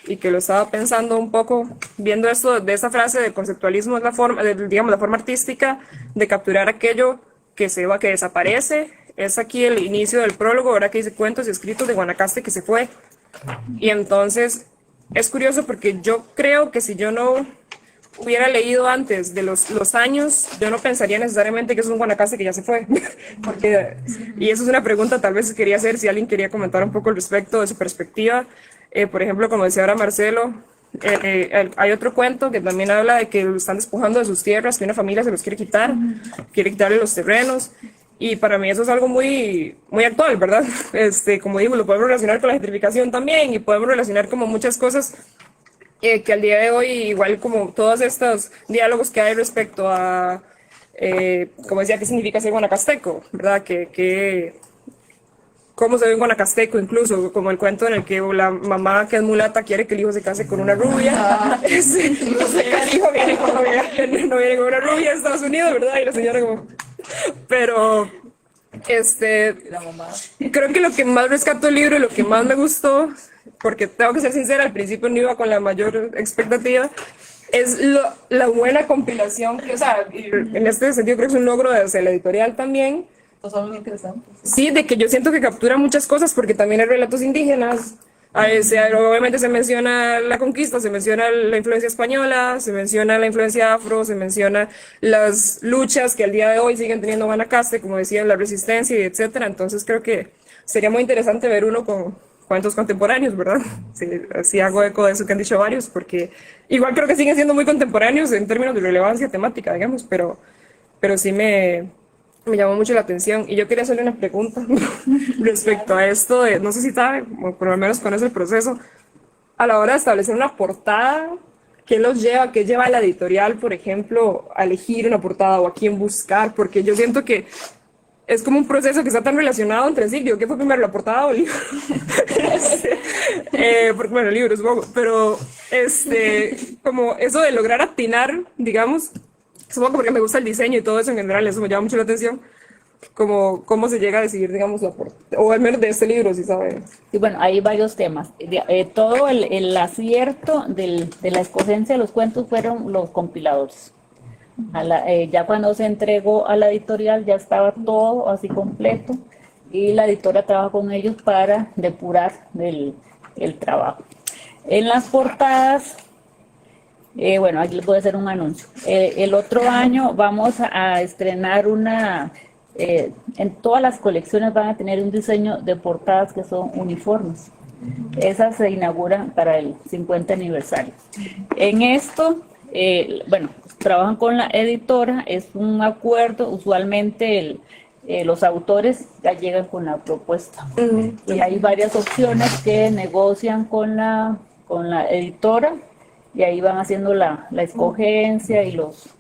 y que lo estaba pensando un poco, viendo esto de esa frase de conceptualismo, es la forma, digamos, la forma artística de capturar aquello que se va, que desaparece. Es aquí el inicio del prólogo, ahora que dice cuentos y escritos de Guanacaste que se fue. Y entonces es curioso porque yo creo que si yo no hubiera leído antes de los años, yo no pensaría necesariamente que es un Guanacaste que ya se fue. Y eso es una pregunta tal vez que quería hacer, si alguien quería comentar un poco al respecto de su perspectiva. Por ejemplo, como decía ahora Marcelo, hay otro cuento que también habla de que lo están despojando de sus tierras, que una familia se los quiere quitarle los terrenos. Y para mí eso es algo muy, muy actual, ¿verdad? Como digo, lo podemos relacionar con la gentrificación también, y podemos relacionar como muchas cosas que al día de hoy, igual como todos estos diálogos que hay respecto a, como decía, qué significa ser guanacasteco, ¿verdad? Cómo se ve en guanacasteco, incluso como el cuento en el que la mamá que es mulata quiere que el hijo se case con una rubia. El hijo viene no viene con una rubia de Estados Unidos, ¿verdad? Y la señora como... Pero, la mamá. Creo que lo que más rescató el libro y lo que más me gustó, porque tengo que ser sincera, al principio no iba con la mayor expectativa, es la buena compilación, que, o sea, en este sentido creo que es un logro de la editorial también. Son muy interesantes. Sí, de que yo siento que captura muchas cosas, porque también hay relatos indígenas. Obviamente se menciona la conquista, se menciona la influencia española, se menciona la influencia afro, se menciona las luchas que al día de hoy siguen teniendo Guanacaste, como decían, la resistencia y etcétera. Entonces creo que sería muy interesante ver uno con cuentos contemporáneos, ¿verdad? Sí, hago eco de eso que han dicho varios, porque igual creo que siguen siendo muy contemporáneos en términos de relevancia temática, digamos, pero sí me llamó mucho la atención. Y yo quería hacerle una pregunta respecto a esto de, no sé si sabe, o por lo menos conoce el proceso, a la hora de establecer una portada, ¿qué lleva a la editorial, por ejemplo, a elegir una portada o a quién buscar? Porque yo siento que es como un proceso que está tan relacionado entre sí. Digo, ¿qué fue primero, la portada o el libro? Porque, bueno, el libro supongo, pero como eso de lograr atinar, digamos, supongo porque me gusta el diseño y todo eso en general, eso me llama mucho la atención, como cómo se llega a decidir, digamos, la portada, o al menos de este libro, si sabe. Y bueno, hay varios temas. Todo el acierto de la escogencia de los cuentos fueron los compiladores. Ya cuando se entregó a la editorial ya estaba todo así completo, y la editora trabaja con ellos para depurar el trabajo. En las portadas, bueno, aquí les voy a hacer un anuncio. El otro año vamos a estrenar en todas las colecciones van a tener un diseño de portadas que son uniformes. Esas se inauguran para el 50 aniversario. En esto, bueno, trabajan con la editora, es un acuerdo, usualmente los autores ya llegan con la propuesta. Y hay varias opciones que negocian con la editora y ahí van haciendo la escogencia y los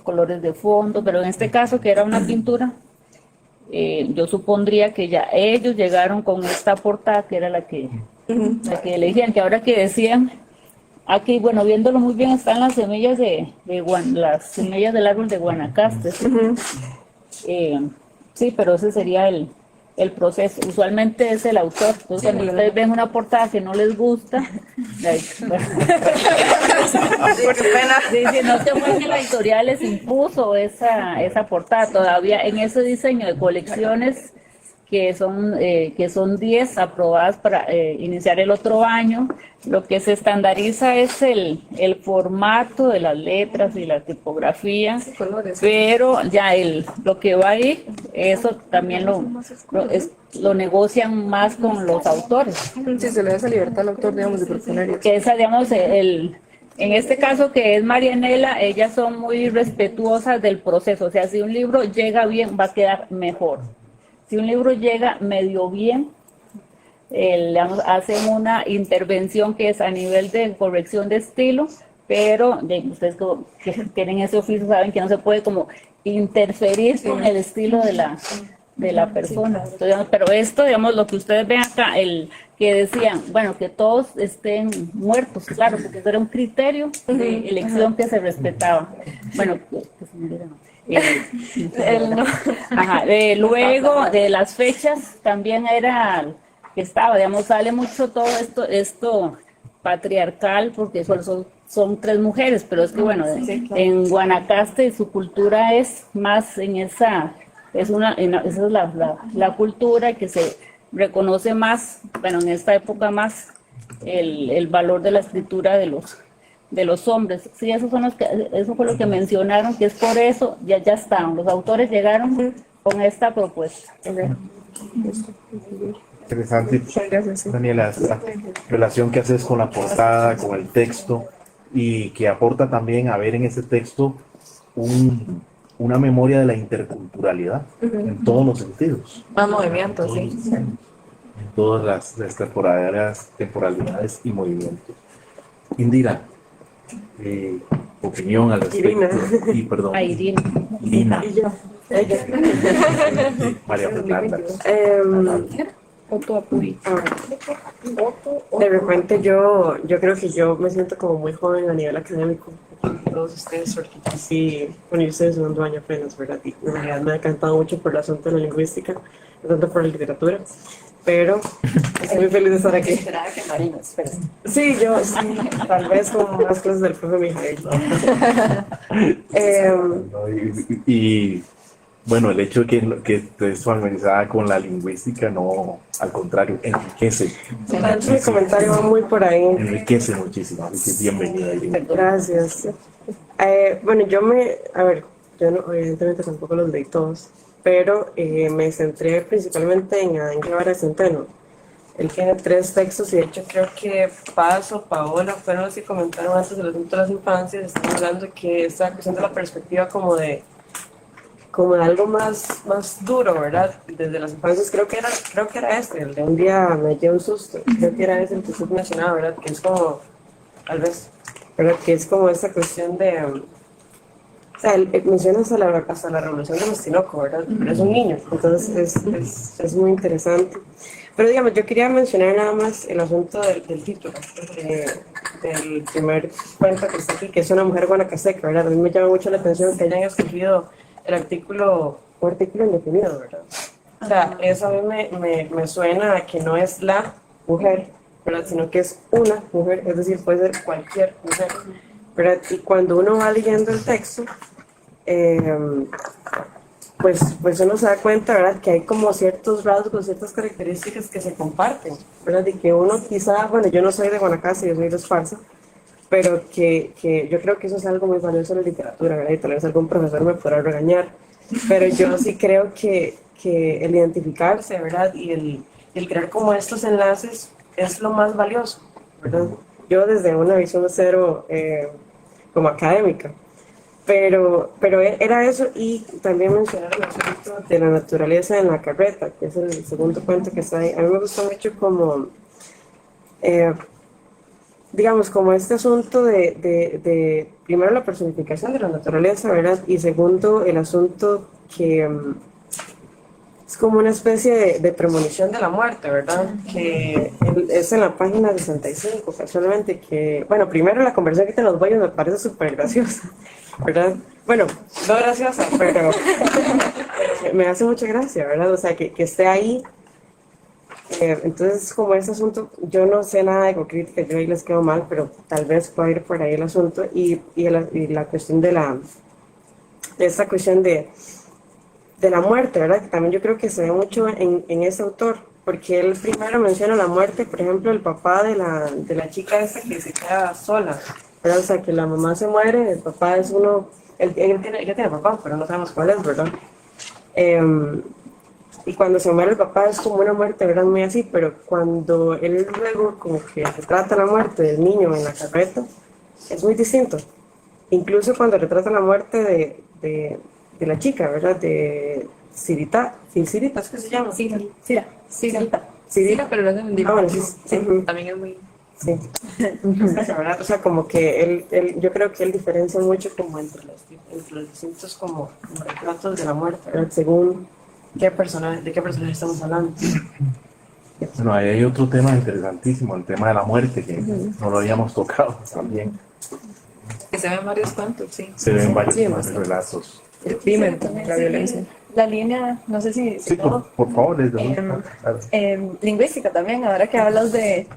colores de fondo, pero en este caso que era una pintura, yo supondría que ya ellos llegaron con esta portada que era la que elegían, que ahora que decían, aquí, bueno, viéndolo muy bien, están las semillas las semillas del árbol de Guanacaste. Sí, pero ese sería el proceso. Usualmente es el autor. Entonces, cuando ustedes ven una portada que no les gusta, no te fue que la editorial les impuso esa portada. Todavía en ese diseño de colecciones que son 10 aprobadas para iniciar el otro año, lo que se estandariza es el formato de las letras y la tipografía, pero ya lo que va ahí, eso también lo negocian más con los autores. Sí, se le da esa libertad al autor, digamos, de proponer. Que esa, digamos, en este caso que es Marianela, ellas son muy respetuosas del proceso, o sea, si un libro llega bien, va a quedar mejor. Si un libro llega medio bien, hacen una intervención que es a nivel de corrección de estilo, pero ustedes que tienen ese oficio saben que no se puede como interferir con el estilo de la persona. Entonces, pero esto, digamos, lo que ustedes ven acá, que decían, bueno, que todos estén muertos, claro, porque eso era un criterio de elección que se respetaba. Bueno, que se me diga, no. Luego de las fechas también era que estaba, digamos, sale mucho todo esto patriarcal porque son 3 mujeres, pero es que bueno, en Guanacaste su cultura es más en esa es la cultura que se reconoce más, bueno, en esta época más el valor de la escritura de los hombres. Sí, eso fue lo que mencionaron, que es por eso, ya están, los autores llegaron con esta propuesta. Interesante, Daniela, la relación que haces con la portada, con el texto, y que aporta también a ver en ese texto una memoria de la interculturalidad en todos los sentidos. Más movimiento, sí. En todas las temporalidades y movimientos. Indira, opinión al respecto. Irina. María Fernanda. De repente yo creo que yo me siento como muy joven a nivel académico. Todos ustedes, porque sí, bueno, yo estoy en segundo año apenas, ¿verdad? Y en realidad me ha encantado mucho por el asunto de la lingüística, no tanto por la literatura, pero estoy muy feliz de estar aquí. Sí, yo tal vez con más clases del profe Mijael. Y bueno, el hecho de que estés familiarizada con la lingüística, no, al contrario, enriquece. Mi comentario va muy por ahí. Enriquece muchísimo, así que bienvenida, Irina. Gracias. Bueno, yo no, evidentemente tampoco los leí todos, pero me centré principalmente en Ángel Vargas Centeno. Él tiene 3 textos y de hecho creo que Paola fueron los que comentaron antes del asunto de las infancias. Están hablando de que esta cuestión de la perspectiva como de algo más duro, ¿verdad? Desde las infancias creo que era este, el de un día me dio un susto, creo que era ese el que usted mencionaba, ¿verdad? Que es como, tal vez, ¿verdad? Que es como esta cuestión de, o sea, él menciona hasta la revolución de los Tinoco, ¿verdad? Pero es un niño, entonces es muy interesante. Pero digamos, yo quería mencionar nada más el asunto del título, del primer cuento que está aquí, que es una mujer guanacasteca, ¿verdad? A mí me llama mucho la atención que hayan escogido un artículo indefinido, ¿verdad? O sea, eso a mí me suena a que no es la mujer, ¿verdad? Sino que es una mujer, es decir, puede ser cualquier mujer, ¿verdad? Y cuando uno va leyendo el texto, pues uno se da cuenta, ¿verdad? Que hay como ciertos rasgos, ciertas características que se comparten, ¿verdad? Y que uno quizá, bueno, yo no soy de Guanacaste, yo soy de Esparza, pero que yo creo que eso es algo muy valioso en la literatura, ¿verdad? Y tal vez algún profesor me podrá regañar, pero yo sí creo que el identificarse, ¿verdad? Y el crear como estos enlaces es lo más valioso, ¿verdad? Yo desde una visión de cero como académica. Pero era eso, y también mencionar el asunto de la naturaleza en la carreta, que es el segundo cuento que está ahí. A mí me gustó mucho como, digamos, como este asunto de primero la personificación de la naturaleza, ¿verdad? Y segundo, el asunto que es como una especie de premonición de la muerte, ¿verdad? Que es en la página 65, casualmente, que, bueno, primero la conversación que tienen los bollos me parece súper graciosa, ¿verdad? Bueno, no graciosa, pero me hace mucha gracia, ¿verdad? O sea, que esté ahí. Entonces, como ese asunto, yo no sé nada de ecocrítica, yo ahí les quedo mal, pero tal vez pueda ir por ahí el asunto, y la cuestión de esta cuestión de la muerte, ¿verdad? Que también yo creo que se ve mucho en ese autor, porque él primero menciona la muerte, por ejemplo, el papá de la chica esta que se queda sola, ¿verdad? O sea, que la mamá se muere, el papá es uno, ella tiene papá, pero no sabemos cuál es, ¿verdad? Y cuando se muere el papá es como una muerte, ¿verdad? Muy así, pero cuando él luego como que retrata la muerte del niño en la carreta, es muy distinto. Incluso cuando retrata la muerte de la chica, ¿verdad? De Cirita, Cirita, ¿es que se llama? Cirita, pero no es un Ah, bueno, sí, sí. También es muy... Sí. ¿Verdad? O sea, como que yo creo que él diferencia mucho como entre los distintos como retratos de la muerte, ¿verdad? Según de qué personaje estamos hablando. Bueno, ahí hay otro tema interesantísimo, el tema de la muerte, que no lo habíamos tocado también. Que se ven varios cuentos, sí. Se ven varios Sí, relatos. El crimen, la violencia. La línea, no sé si Sí, puedo, por favor, desde lingüística también, ahora que hablas de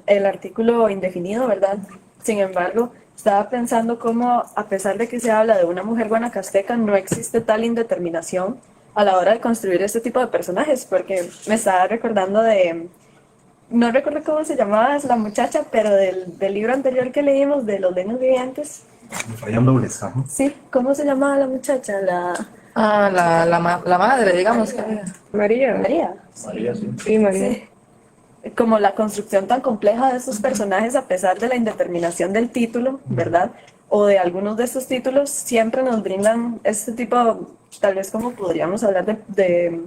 el artículo indefinido, ¿verdad? Sin embargo, estaba pensando cómo, a pesar de que se habla de una mujer guanacasteca, no existe tal indeterminación a la hora de construir este tipo de personajes, porque me estaba recordando no recuerdo cómo se llamaba la muchacha, pero del libro anterior que leímos, de Los Leños Vivientes. Fayan dobles, ajá. Sí, ¿cómo se llamaba la muchacha? La madre, digamos. María. María, sí. Sí, María. Sí. Como la construcción tan compleja de estos personajes, a pesar de la indeterminación del título, ¿verdad? O de algunos de estos títulos, siempre nos brindan este tipo, tal vez como podríamos hablar de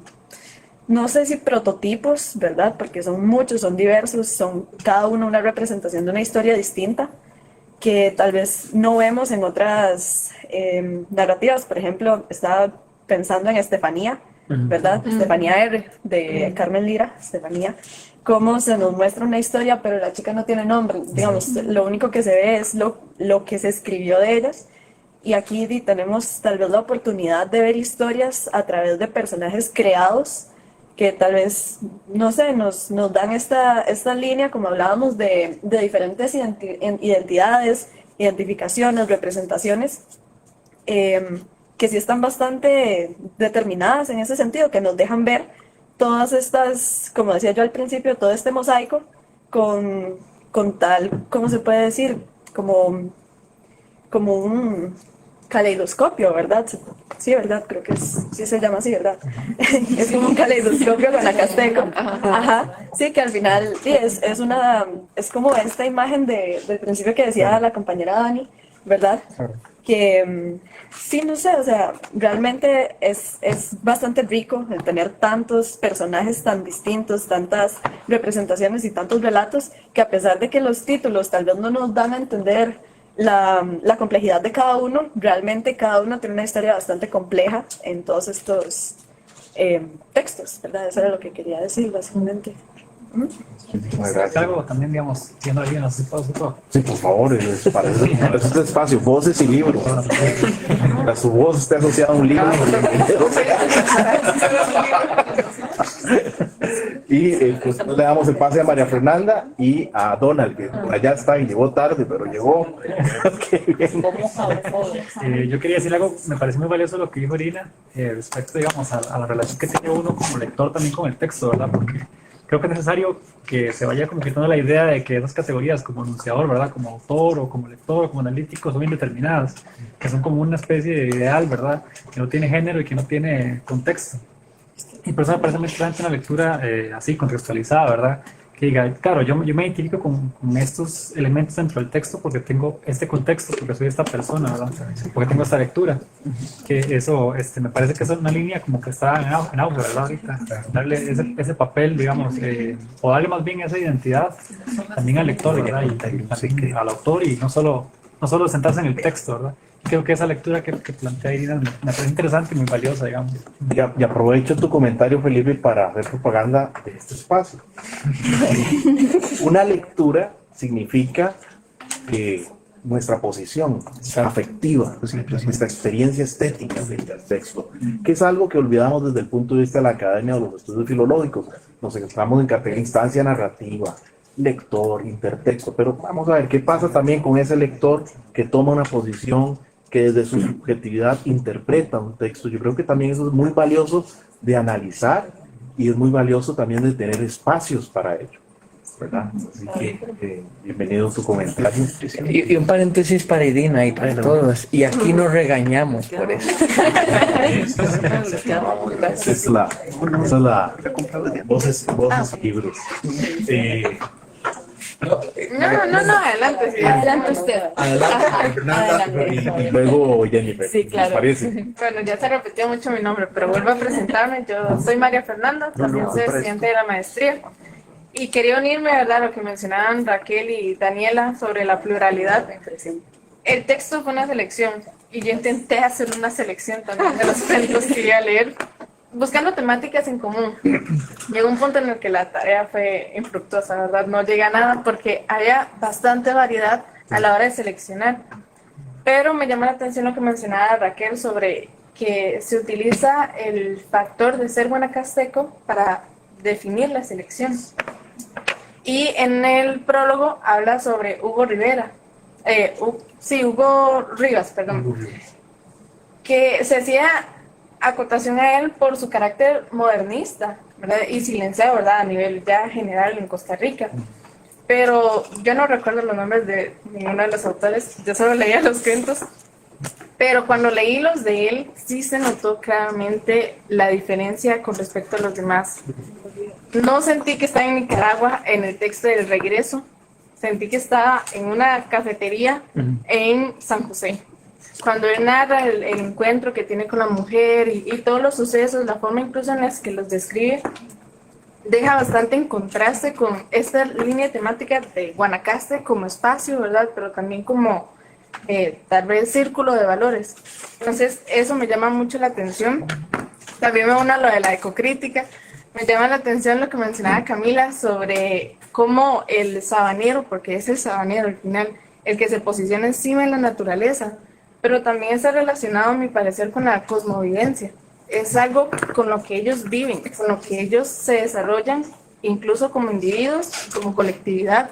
no sé si prototipos, ¿verdad? Porque son muchos, son diversos, son cada uno una representación de una historia distinta que tal vez no vemos en otras narrativas. Por ejemplo, estaba pensando en Estefanía, ¿verdad? Estefanía R, de Carmen Lira, Estefanía, cómo se nos muestra una historia, pero la chica no tiene nombre, digamos, lo único que se ve es lo que se escribió de ellas, y aquí tenemos tal vez la oportunidad de ver historias a través de personajes creados, que tal vez, no sé, nos dan esta línea, como hablábamos, de diferentes identidades, identificaciones, representaciones, que sí están bastante determinadas en ese sentido, que nos dejan ver todas estas, como decía yo al principio, todo este mosaico con tal, ¿cómo se puede decir? Como un caleidoscopio, ¿verdad? Sí, ¿verdad? Creo que sí se llama así, ¿verdad? Es como un caleidoscopio guanacasteco. Ajá. Sí, que al final sí, es como esta imagen del principio que decía la compañera Dani, ¿verdad? Que sí, no sé, o sea, realmente es bastante rico el tener tantos personajes tan distintos, tantas representaciones y tantos relatos, que a pesar de que los títulos tal vez no nos dan a entender la complejidad de cada uno, realmente cada uno tiene una historia bastante compleja en todos estos textos, ¿verdad? Eso era lo que quería decir, básicamente. Muchísimas gracias. Algo también, digamos, viendo ahí en los tipos. Sí, por favor, para eso es este espacio, voces y libros. Su voz esté asociada a un libro. Y pues le damos el pase a María Fernanda y a Donald, que por allá está y llegó tarde, pero llegó. Qué bien. Yo quería decir algo, me parece muy valioso lo que dijo Irina, respecto, digamos, a la relación que tiene uno como lector también con el texto, ¿verdad? Porque creo que es necesario que se vaya como quitando la idea de que esas categorías como enunciador, ¿verdad? Como autor o como lector o como analítico son indeterminadas, que son como una especie de ideal, ¿verdad? Que no tiene género y que no tiene contexto. Y por eso me parece muy interesante una lectura así, contextualizada, ¿verdad? que diga, claro, yo me identifico con estos elementos dentro del texto porque tengo este contexto, porque soy esta persona, ¿verdad? Porque tengo esta lectura. Que eso, me parece que es una línea como que está en auge, ¿verdad? Ahorita, darle ese papel, digamos, o darle más bien esa identidad también al lector, ¿verdad? Y también al autor, y no solo sentarse en el texto, ¿verdad? Creo que esa lectura que plantea Irina me parece interesante y muy valiosa, digamos. Y aprovecho tu comentario, Felipe, para hacer propaganda de este espacio. Una lectura significa nuestra posición afectiva, nuestra experiencia estética del texto, que es algo que olvidamos desde el punto de vista de la academia o los estudios filológicos. Nos centramos en la instancia narrativa, lector, intertexto, pero vamos a ver qué pasa también con ese lector que toma una posición, que desde su subjetividad interpreta un texto. Yo creo que también eso es muy valioso de analizar y es muy valioso también de tener espacios para ello, ¿verdad? Así que bienvenido a tu comentario. Y un paréntesis para Irina y para todos. Y aquí nos regañamos por eso. Esa es la voces libros. No, adelante. Sí. Adelante usted. Y luego Jennifer. Sí, claro. ¿Les parece? Bueno, ya se repitió mucho mi nombre, pero vuelvo a presentarme. Yo soy María Fernanda, también soy estudiante de la maestría. Y quería unirme, ¿verdad?, a lo que mencionaban Raquel y Daniela sobre la pluralidad. El texto fue una selección y yo intenté hacer una selección también de los cuentos que iba a leer, buscando temáticas en común. Llegó un punto en el que la tarea fue infructuosa, ¿verdad? No llegué a nada porque había bastante variedad a la hora de seleccionar. Pero me llama la atención lo que mencionaba Raquel sobre que se utiliza el factor de ser guanacasteco para definir la selección. Y en el prólogo habla sobre Hugo Rivas, que se hacía acotación a él por su carácter modernista, ¿verdad? Y silenciado, ¿verdad?, a nivel ya general en Costa Rica. Pero yo no recuerdo los nombres de ninguno de los autores, yo solo leía los cuentos. Pero cuando leí los de él, sí se notó claramente la diferencia con respecto a los demás. No sentí que estaba en Nicaragua en el texto del regreso, sentí que estaba en una cafetería en San José. Cuando él narra el encuentro que tiene con la mujer y todos los sucesos, la forma incluso en la que los describe, deja bastante en contraste con esta línea temática de Guanacaste como espacio, ¿verdad? Pero también como tal vez círculo de valores. Entonces eso me llama mucho la atención. También me une a lo de la ecocrítica. Me llama la atención lo que mencionaba Camila sobre cómo el sabanero, porque es el sabanero al final, el que se posiciona encima de la naturaleza, pero también está relacionado, a mi parecer, con la cosmovivencia. Es algo con lo que ellos viven, con lo que ellos se desarrollan, incluso como individuos, como colectividad.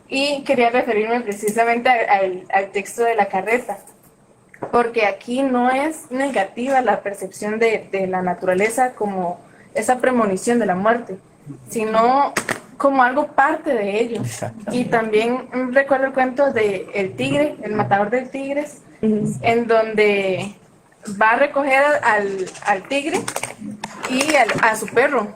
Y quería referirme precisamente al texto de la carreta, porque aquí no es negativa la percepción de la naturaleza como esa premonición de la muerte, sino como algo parte de ello. Y también recuerdo el cuento de El Tigre, el matador de tigres, en donde va a recoger al tigre y a su perro,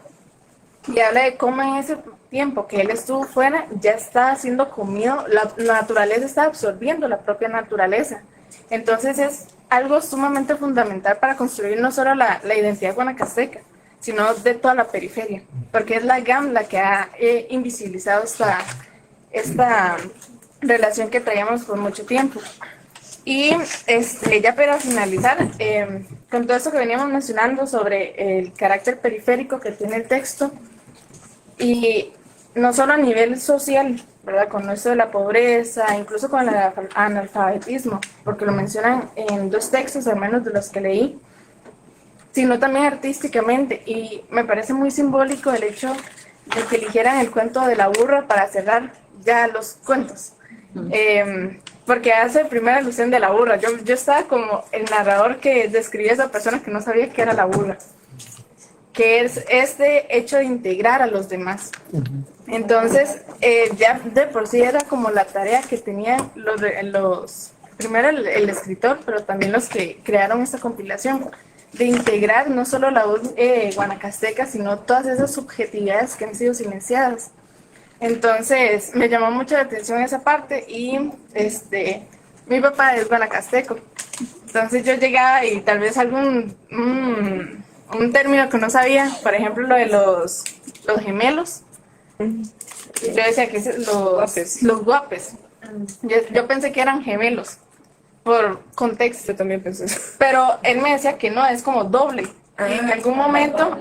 y habla de cómo en ese tiempo que él estuvo fuera ya está siendo comido, la naturaleza está absorbiendo la propia naturaleza. Entonces es algo sumamente fundamental para construir no solo la identidad guanacasteca, sino de toda la periferia, porque es la GAM la que ha invisibilizado esta relación que traíamos por mucho tiempo. Y ya para finalizar, con todo esto que veníamos mencionando sobre el carácter periférico que tiene el texto, y no solo a nivel social, ¿verdad?, con esto de la pobreza, incluso con el analfabetismo, porque lo mencionan en 2 textos, al menos de los que leí, sino también artísticamente. Y me parece muy simbólico el hecho de que eligieran el cuento de la burra para cerrar ya los cuentos. Porque hace primera alusión de la burra. Yo estaba como el narrador que describía a esa persona que no sabía qué era la burra, que es este hecho de integrar a los demás. Entonces, ya de por sí era como la tarea que tenían primero el escritor, pero también los que crearon esta compilación, de integrar no solo la voz guanacasteca, sino todas esas subjetividades que han sido silenciadas. Entonces me llamó mucho la atención esa parte y mi papá es guanacasteco. Entonces yo llegaba y tal vez un término que no sabía, por ejemplo lo de los gemelos. Yo decía que los guapes. Yo pensé que eran gemelos por contexto. Yo también pensé eso. Pero él me decía que no, es como doble. Y en algún momento,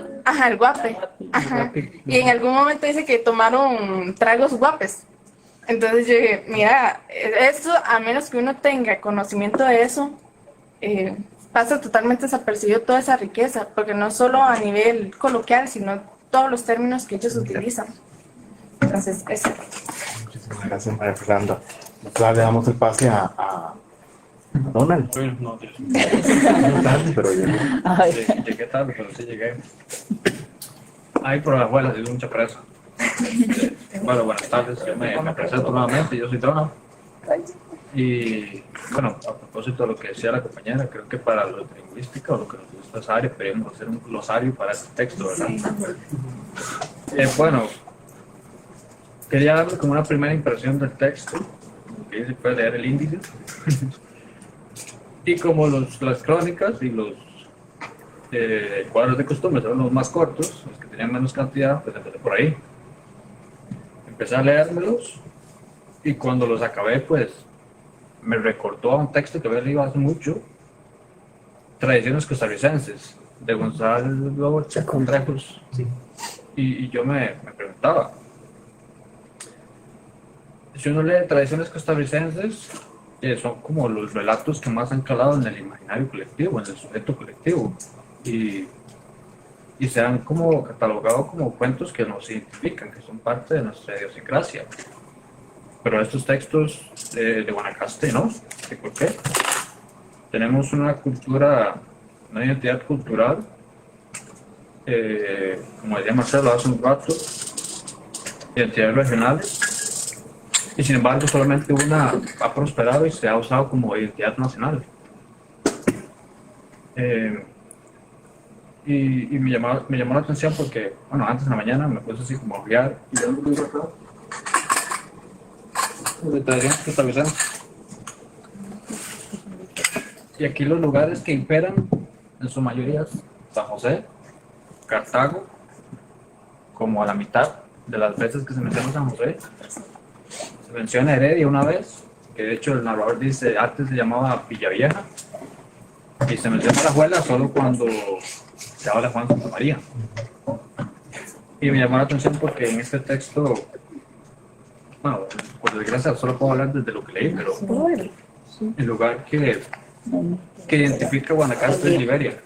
el guape. Ajá. Y en algún momento dice que tomaron tragos guapes. Entonces yo dije, mira, esto, a menos que uno tenga conocimiento de eso, pasa totalmente desapercibido toda esa riqueza, porque no solo a nivel coloquial, sino todos los términos que ellos utilizan. Entonces, eso. Muchísimas gracias, María Fernanda. Nosotros le damos el pase a Donald. No, No tarde, pero llegó. llegué tarde, pero sí llegué. Ahí por las abuelas, hay mucha presa. Bueno, buenas tardes, yo me presento nuevamente, yo soy Donald. Y bueno, a propósito de lo que decía la compañera, creo que para lo de lingüística o lo que nos gusta esa área, podríamos hacer un glosario para este texto, ¿verdad? Bueno, quería darle como una primera impresión del texto, que se puede leer el índice. Y como las crónicas y los cuadros de costumbre son los más cortos, los que tenían menos cantidad, pues empecé por ahí. Empecé a leérmelos y cuando los acabé, pues me recordó a un texto que había leído hace mucho, Tradiciones costarricenses, de Gonzalo Trejos. Y yo me preguntaba, si uno lee Tradiciones costarricenses, son como los relatos que más han calado en el imaginario colectivo, en el sujeto colectivo, y se han como catalogado como cuentos que nos identifican, que son parte de nuestra idiosincrasia. Pero estos textos de Guanacaste, ¿no? ¿Por qué? Tenemos una cultura, una identidad cultural, como decía Marcelo hace un rato, identidades regionales, y sin embargo solamente una ha prosperado y se ha usado como identidad nacional. Y me llamó la atención porque, bueno, antes en la mañana me puse así como a ojear y yo un libro acá de Tradiciones costarricenses. Y aquí los lugares que imperan, en su mayoría, San José, Cartago, como a la mitad de las veces que se menciona San José. Se menciona Heredia una vez, que de hecho el narrador dice, antes se llamaba Villavieja, y se menciona La Juela solo cuando se habla de Juan Santa María. Y me llamó la atención porque en este texto, bueno, por desgracia solo puedo hablar desde lo que leí, pero el lugar que identifica Guanacaste es Liberia.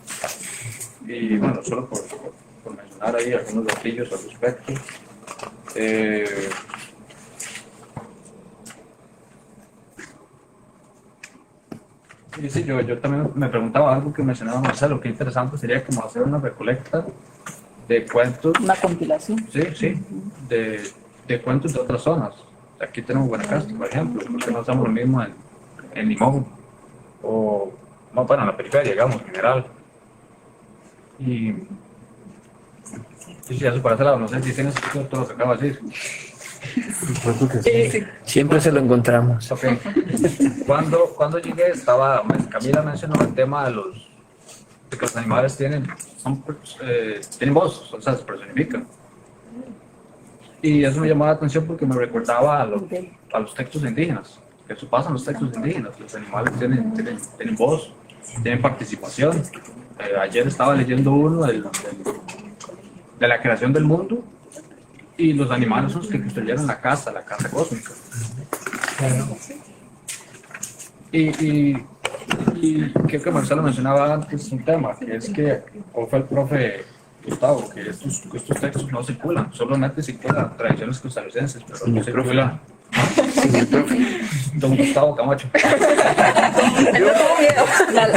Y bueno, solo por mencionar ahí algunos datillos al respecto. Y sí, yo también me preguntaba algo que mencionaba Marcelo, qué interesante sería como hacer una recolecta de cuentos. Una compilación. Sí, de cuentos de otras zonas. Aquí tenemos Guanacaste, por ejemplo, porque no hacemos lo mismo en Limón, o no, bueno, en la periferia, digamos, en general. Y sí, eso para ese lado, no sé si tienes todo lo que acabo de decir. Sí. Siempre se lo encontramos. Ok. Cuando llegué Camila mencionó el tema de que los animales tienen voz, o sea, se personifican. Y eso me llamó la atención porque me recordaba a los textos indígenas, que eso pasa en los textos indígenas, los animales tienen voz, tienen participación. Ayer estaba leyendo uno de la creación del mundo, y los animales son los que construyeron la casa cósmica. Y creo que Marcelo mencionaba antes un tema, que es que, o fue el profe Gustavo, que estos textos no circulan, solamente circulan Tradiciones costarricenses, pero no circulan. Don Gustavo Camacho.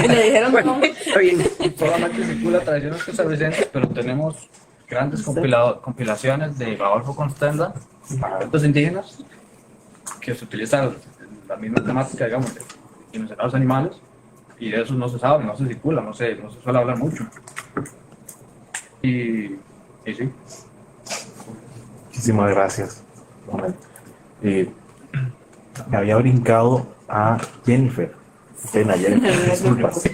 Le dijeron Bueno, está bien. Solamente circula Tradiciones costarricenses, pero tenemos grandes compilaciones de Adolfo Constenda para eventos indígenas que se utilizan la misma temática, digamos, de mencionar los animales, y de esos no se sabe, no se circula, no se suele hablar mucho. Y sí. Muchísimas gracias. Me había brincado a Jennifer. Pena, Jennifer, disculpas.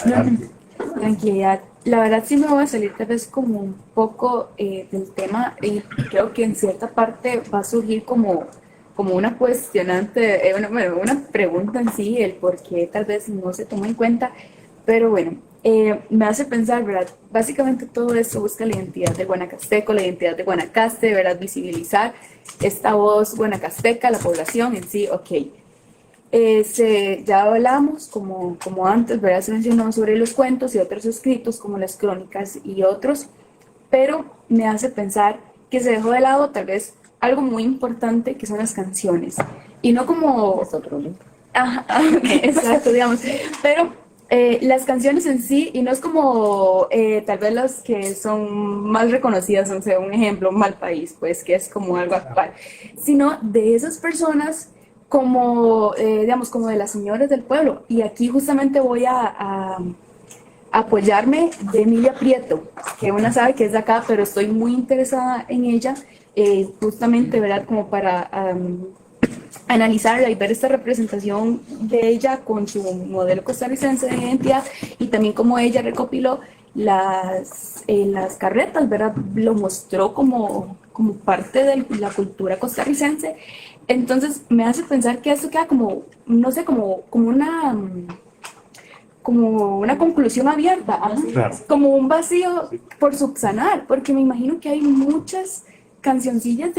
Adelante. Tranquilidad. La verdad sí me voy a salir tal vez como un poco del tema y creo que en cierta parte va a surgir como una cuestionante, una pregunta en sí, el por qué tal vez no se toma en cuenta, pero bueno, me hace pensar, ¿verdad? Básicamente todo esto busca la identidad del guanacasteco, la identidad de Guanacaste, ¿verdad? Visibilizar esta voz guanacasteca, la población en sí, ok. Ya hablamos, como antes, ¿verdad? Se mencionó sobre los cuentos y otros escritos, como las crónicas y otros, pero me hace pensar que se dejó de lado tal vez algo muy importante, que son las canciones. Y no como... Es otro libro. Ajá, exacto, digamos. Pero las canciones en sí, y no es como tal vez las que son más reconocidas, o sea, un ejemplo, Mal País, pues, que es como algo actual, sino de esas personas como, digamos, como de las señoras del pueblo. Y aquí justamente voy a apoyarme de Emilia Prieto, que una sabe que es de acá, pero estoy muy interesada en ella, justamente, ¿verdad? Como para analizarla y ver esta representación de ella con su modelo costarricense de identidad y también como ella recopiló las carretas, ¿verdad? Lo mostró como parte de la cultura costarricense. Entonces me hace pensar que esto queda como, no sé, como una conclusión abierta, Claro. como un vacío por subsanar, porque me imagino que hay muchas cancioncillas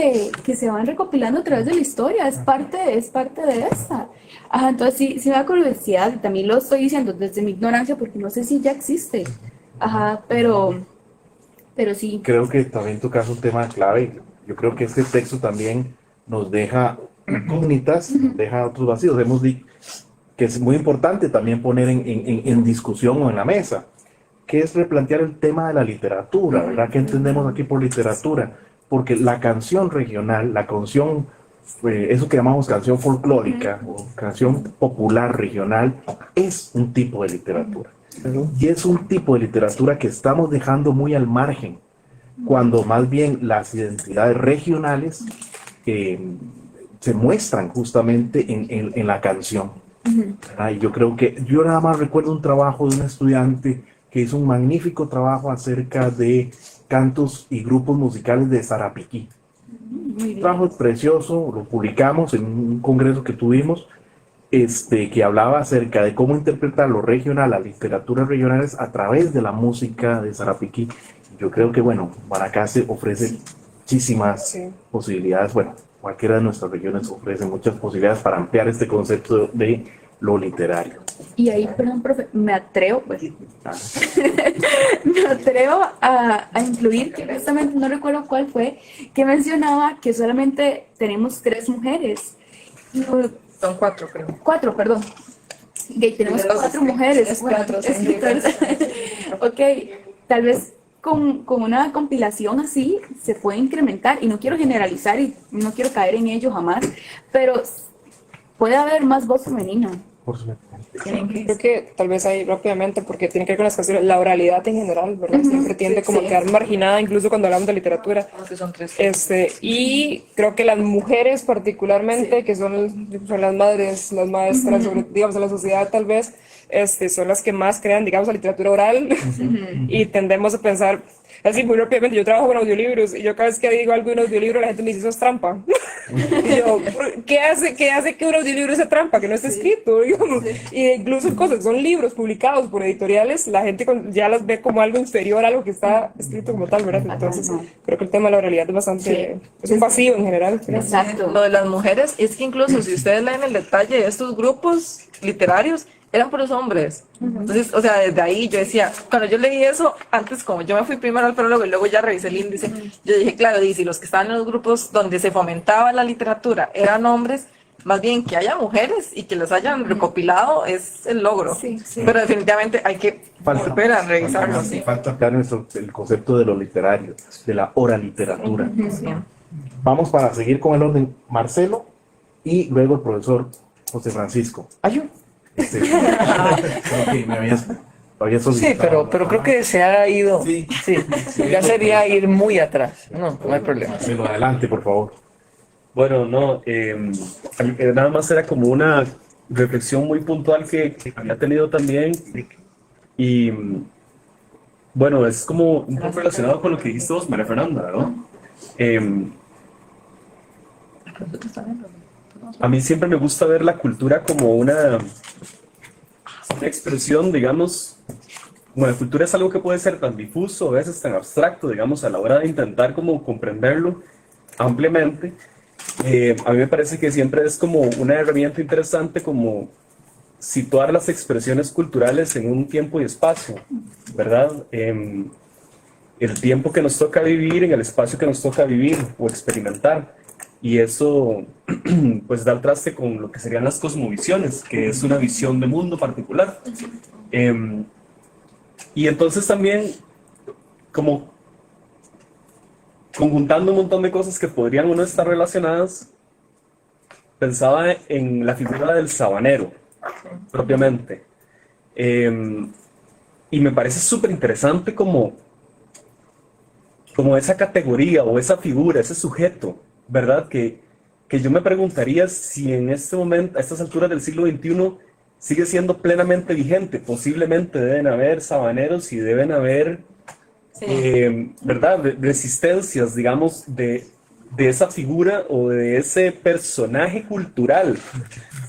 que se van recopilando a través de la historia, es parte de esta. Ajá, entonces sí me da curiosidad, y también lo estoy diciendo desde mi ignorancia, porque no sé si ya existe. Ajá, pero sí. Creo que también tocas un tema clave. Yo creo que este texto también nos deja incógnitas, nos deja otros vacíos. Hemos dicho que es muy importante también poner en discusión o en la mesa, que es replantear el tema de la literatura, ¿verdad? ¿Qué entendemos aquí por literatura? Porque la canción regional, la canción, eso que llamamos canción folclórica o canción popular regional, es un tipo de literatura. Y es un tipo de literatura que estamos dejando muy al margen, cuando más bien las identidades regionales se muestran justamente en la canción. Y yo creo que, yo nada más recuerdo un trabajo de un estudiante que hizo un magnífico trabajo acerca de cantos y grupos musicales de Sarapiquí. Un trabajo precioso, lo publicamos en un congreso que tuvimos, que hablaba acerca de cómo interpretar lo regional, las literaturas regionales a través de la música de Sarapiquí. Yo creo que, bueno, Guanacaste ofrece muchísimas posibilidades, bueno, cualquiera de nuestras regiones ofrece muchas posibilidades para ampliar este concepto de lo literario. Y ahí, perdón, profe, me atrevo, pues, me atrevo a incluir, que justamente no recuerdo cuál fue, que mencionaba que solamente tenemos 3 mujeres. Son 4, creo. 4, perdón. Que tenemos 4 mujeres. Es 4, sí. Ok, tal vez con una compilación así se puede incrementar, y no quiero generalizar y no quiero caer en ello jamás, pero puede haber más voz femenina. Por supuesto. Creo que tal vez ahí rápidamente, porque tiene que ver con las canciones, la oralidad en general, ¿verdad? Siempre tiende como a quedar marginada, incluso cuando hablamos de literatura. Son 3. Y creo que las mujeres particularmente, que son las madres, las maestras, sobre, digamos, en la sociedad tal vez, son las que más crean, digamos, la literatura oral, y tendemos a pensar, así muy rápidamente, yo trabajo con audiolibros, y yo cada vez que digo algo de un audiolibro, la gente me dice, eso es trampa. Y yo, ¿qué hace que un audiolibro sea trampa? Que no está escrito, digamos. Y incluso cosas, son libros publicados por editoriales, la gente ya las ve como algo inferior a algo que está escrito como tal, ¿verdad? Entonces, creo que el tema de la oralidad es bastante, es un vacío en general. Exacto. Lo de las mujeres es que incluso si ustedes leen el detalle de estos grupos literarios, eran puros hombres. Entonces, o sea, desde ahí yo decía, cuando yo leí eso, antes como yo me fui primero al prólogo y luego ya revisé el índice, yo dije, claro, si los que estaban en los grupos donde se fomentaba la literatura eran hombres, más bien que haya mujeres y que las hayan recopilado es el logro. Pero definitivamente hay que volver a revisarlo. Falta aclarar el concepto de lo literario, de la oraliteratura. Vamos para seguir con el orden. Marcelo y luego el profesor José Francisco. ¿Ayú? Okay, me había Sí, pero creo que se ha ido. Sí, ya sería ir muy atrás. No hay problema. Marcelo, adelante, por favor. Bueno, no, nada más era como una reflexión muy puntual que había tenido también y bueno, es como un poco relacionado con lo que dijiste vos, María Fernanda, ¿no? A mí siempre me gusta ver la cultura como una expresión, digamos, como la cultura es algo que puede ser tan difuso, a veces tan abstracto, digamos, a la hora de intentar como comprenderlo ampliamente. A mí me parece que siempre es como una herramienta interesante como situar las expresiones culturales en un tiempo y espacio, ¿verdad? El tiempo que nos toca vivir, en el espacio que nos toca vivir o experimentar. Y eso pues da el traste con lo que serían las cosmovisiones, que es una visión de mundo particular. Y entonces también como conjuntando un montón de cosas que podrían o no estar relacionadas, pensaba en la figura del sabanero, propiamente. Y me parece súper interesante como esa categoría o esa figura, ese sujeto, ¿verdad? Que yo me preguntaría si en este momento, a estas alturas del siglo XXI, sigue siendo plenamente vigente. Posiblemente deben haber sabaneros y deben haber, ¿verdad? Resistencias, digamos, de esa figura o de ese personaje cultural.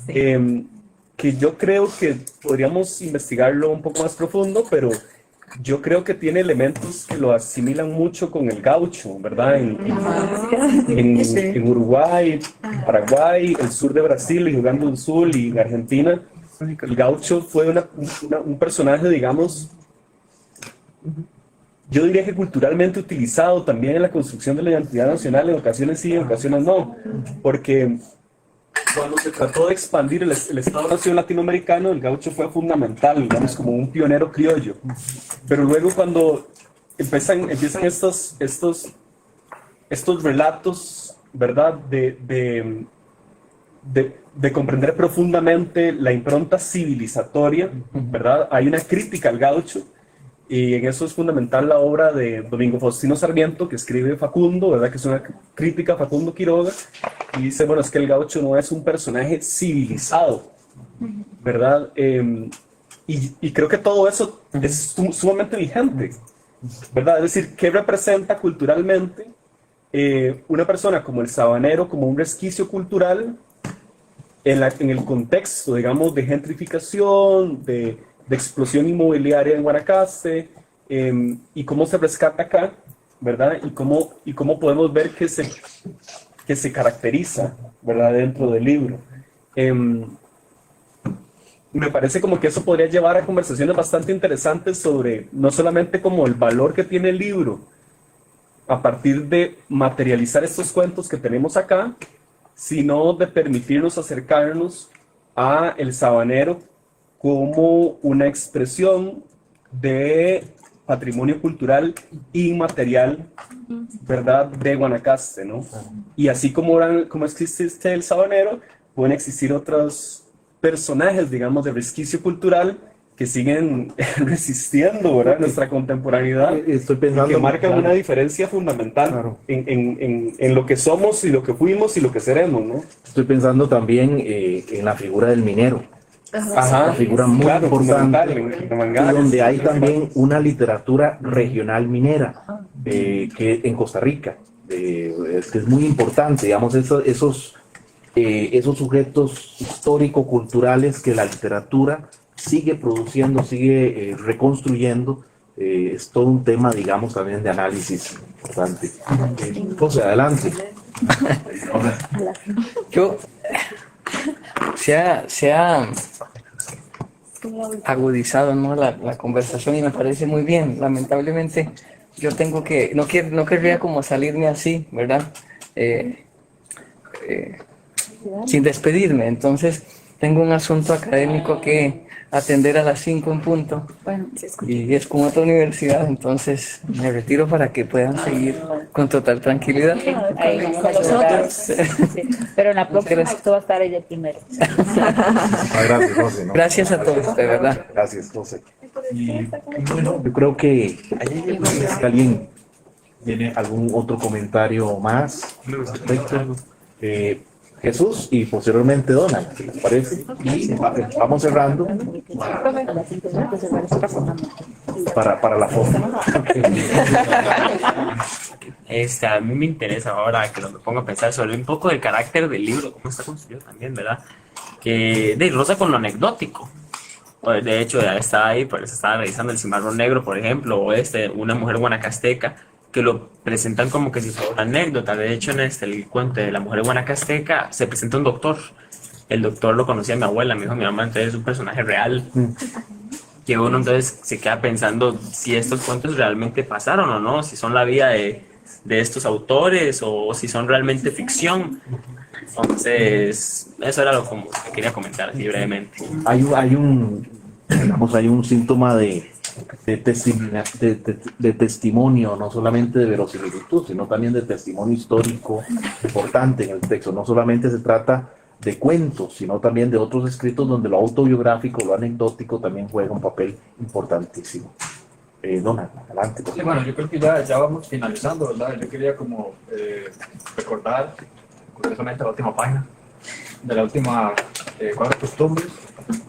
Que yo creo que podríamos investigarlo un poco más profundo, pero yo creo que tiene elementos que lo asimilan mucho con el gaucho, ¿verdad? En Uruguay, Paraguay, el sur de Brasil y jugando el sur y en Argentina, el gaucho fue un personaje, digamos, yo diría que culturalmente utilizado también en la construcción de la identidad nacional, en ocasiones sí, en ocasiones no, porque cuando se trató de expandir el Estado-nación latinoamericano, el gaucho fue fundamental, digamos, como un pionero criollo. Pero luego cuando empiezan estos relatos, ¿verdad?, de comprender profundamente la impronta civilizatoria, ¿verdad? Hay una crítica al gaucho, y en eso es fundamental la obra de Domingo Faustino Sarmiento, que escribe Facundo, ¿verdad? Que es una crítica a Facundo Quiroga, y dice, bueno, es que el gaucho no es un personaje civilizado, ¿verdad? Y creo que todo eso es sumamente vigente, ¿verdad? Es decir, ¿qué representa culturalmente una persona como el sabanero, como un resquicio cultural en el contexto, digamos, de gentrificación, de explosión inmobiliaria en Guanacaste, y cómo se rescata acá, ¿verdad? Y cómo podemos ver que se caracteriza, ¿verdad?, dentro del libro. Me parece como que eso podría llevar a conversaciones bastante interesantes sobre no solamente como el valor que tiene el libro a partir de materializar estos cuentos que tenemos acá, sino de permitirnos acercarnos a el sabanero como una expresión de patrimonio cultural inmaterial, ¿verdad?, de Guanacaste, ¿no? Y así como existe el sabanero, pueden existir otros personajes, digamos, de resquicio cultural que siguen resistiendo, ¿verdad?, nuestra contemporaneidad. Estoy pensando, que marcan claro, una diferencia fundamental, claro, en lo que somos y lo que fuimos y lo que seremos, ¿no? Estoy pensando también en la figura del minero. Ajá, Una figura muy claro, importante, fundamental, y donde hay también una literatura regional minera, que en Costa Rica, que es muy importante, digamos, esos sujetos histórico-culturales que la literatura sigue produciendo, sigue reconstruyendo, es todo un tema, digamos, también de análisis importante. José, adelante. Yo, se ha agudizado, ¿no?, la conversación, y me parece muy bien. Lamentablemente yo tengo que, no querría como salirme así, ¿verdad? Sin despedirme. Entonces tengo un asunto académico que atender a las 5 en punto, y es con otra universidad, entonces me retiro para que puedan seguir con total tranquilidad. Ahí con nosotros. Sí. Pero en la próxima esto va a estar ella primero. Gracias, José, ¿no? Gracias a todos, de verdad. Gracias, José. Y bueno, yo creo que alguien tiene algún otro comentario más al respecto. Jesús y posteriormente Donald, ¿les parece? Y vamos cerrando para la foto. A mí me interesa ahora que me pongo a pensar sobre un poco del carácter del libro, cómo está construido también, ¿verdad? Que roza con lo anecdótico. De hecho, ya está ahí, por eso estaba revisando El Cimarrón Negro, por ejemplo, o Una mujer guanacasteca, que lo presentan como que si fuera una anécdota. De hecho, en el cuento de La mujer guanacasteca se presenta un doctor. El doctor lo conocía a mi abuela, me dijo mi mamá, entonces es un personaje real. Que uno entonces se queda pensando si estos cuentos realmente pasaron o no, si son la vida de estos autores o si son realmente ficción. Entonces, eso era lo que quería comentar así brevemente. Hay un síntoma de testimonio, no solamente de verosimilitud, sino también de testimonio histórico importante en el texto. No solamente se trata de cuentos, sino también de otros escritos donde lo autobiográfico, lo anecdótico también juega un papel importantísimo. Donald, adelante. Sí, bueno, yo creo que ya vamos finalizando, ¿verdad? Yo quería como recordar, curiosamente, la última página de la última Cuatro Costumbres,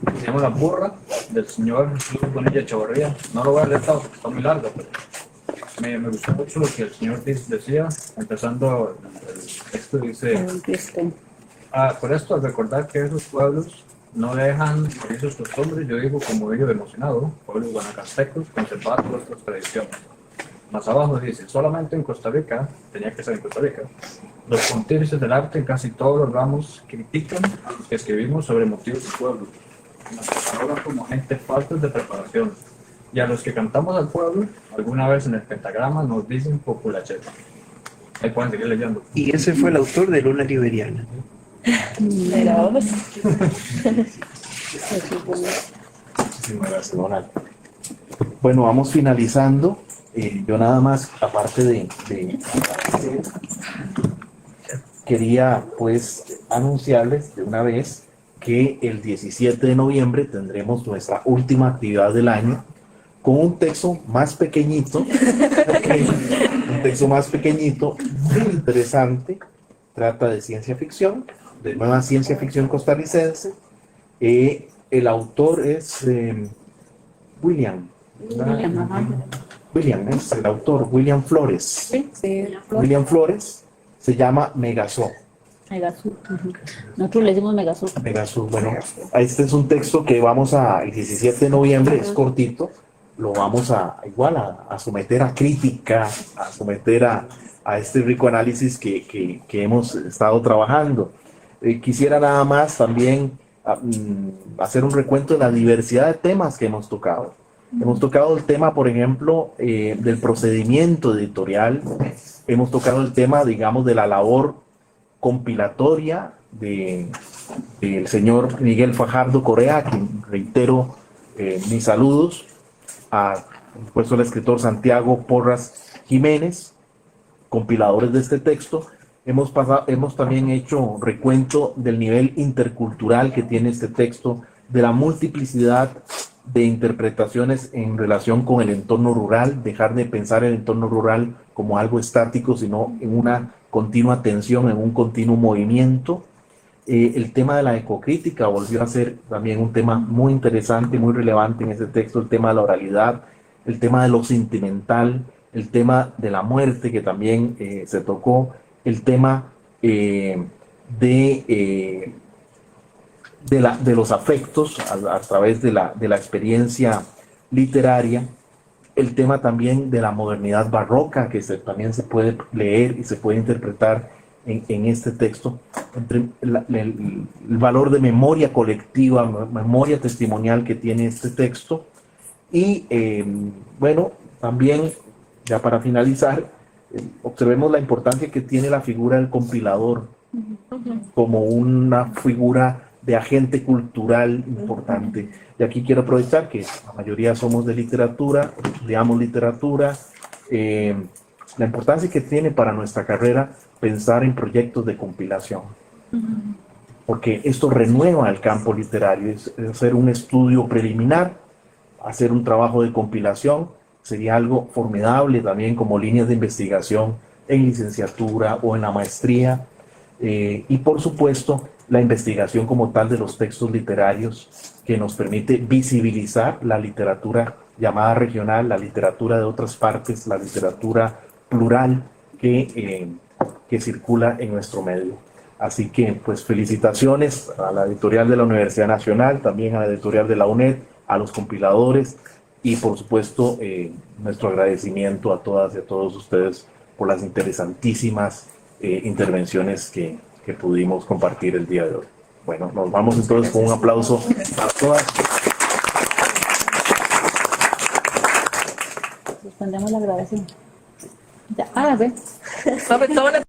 que se llama La burra, del señor Jesús Bonilla Echevarría. No lo voy a leer todo porque está muy largo, pero me gustó mucho lo que el señor decía, empezando el texto, dice: por esto, al recordar que esos pueblos no dejan morir sus costumbres, yo digo como ello emocionado, pueblos guanacastecos, conservar nuestras tradiciones. Más abajo dice: solamente en Costa Rica, tenía que ser en Costa Rica, los pontífices del arte en casi todos los ramos critican a los que escribimos sobre motivos y pueblos. Nos catalogan como gente faltos de preparación. Y a los que cantamos al pueblo, alguna vez en el pentagrama nos dicen populacheta. Ahí pueden seguir leyendo. Y ese fue el autor de Luna Liberiana. Muchísimas gracias, Donald. Bueno, vamos finalizando. Yo nada más, aparte quería pues anunciarles de una vez que el 17 de noviembre tendremos nuestra última actividad del año con un texto más pequeñito, muy interesante. Trata de ciencia ficción, de nueva ciencia ficción costarricense. El autor es William es el autor, William Flores. William Flores, se llama Megazoo. Megasur. Nosotros le decimos Megasur. Megasur, bueno, este es un texto que el 17 de noviembre, es cortito, lo vamos a someter a crítica, a someter a este rico análisis que hemos estado trabajando. Quisiera nada más también hacer un recuento de la diversidad de temas que hemos tocado. Hemos tocado el tema, por ejemplo, del procedimiento editorial. Hemos tocado el tema, digamos, de la labor compilatoria del señor Miguel Fajardo Correa, a quien reitero mis saludos, a por supuesto, el escritor Santiago Porras Jiménez, compiladores de este texto. Hemos también hecho recuento del nivel intercultural que tiene este texto, de la multiplicidad de interpretaciones en relación con el entorno rural, dejar de pensar el entorno rural como algo estático, sino en una continua tensión, en un continuo movimiento. El tema de la ecocrítica volvió a ser también un tema muy interesante, muy relevante en ese texto, el tema de la oralidad, el tema de lo sentimental, el tema de la muerte que también se tocó, el tema de los afectos a través de la experiencia literaria, el tema también de la modernidad barroca que también se puede leer y se puede interpretar en este texto, el valor de memoria colectiva, memoria testimonial que tiene este texto. Y bueno, también ya para finalizar, observemos la importancia que tiene la figura del compilador como una figura de agente cultural importante. Y aquí quiero aprovechar que la mayoría somos de literatura, estudiamos literatura, la importancia que tiene para nuestra carrera pensar en proyectos de compilación. Porque esto renueva el campo literario, es hacer un estudio preliminar, hacer un trabajo de compilación, sería algo formidable también como líneas de investigación en licenciatura o en la maestría. y por supuesto la investigación como tal de los textos literarios que nos permite visibilizar la literatura llamada regional, la literatura de otras partes, la literatura plural que circula en nuestro medio. Así que pues felicitaciones a la editorial de la Universidad Nacional, también a la editorial de la UNED, a los compiladores y por supuesto nuestro agradecimiento a todas y a todos ustedes por las interesantísimas intervenciones que pudimos compartir el día de hoy. Bueno, nos vamos entonces con un aplauso a todas. Suspendemos la grabación. Ya, a ver. No, pero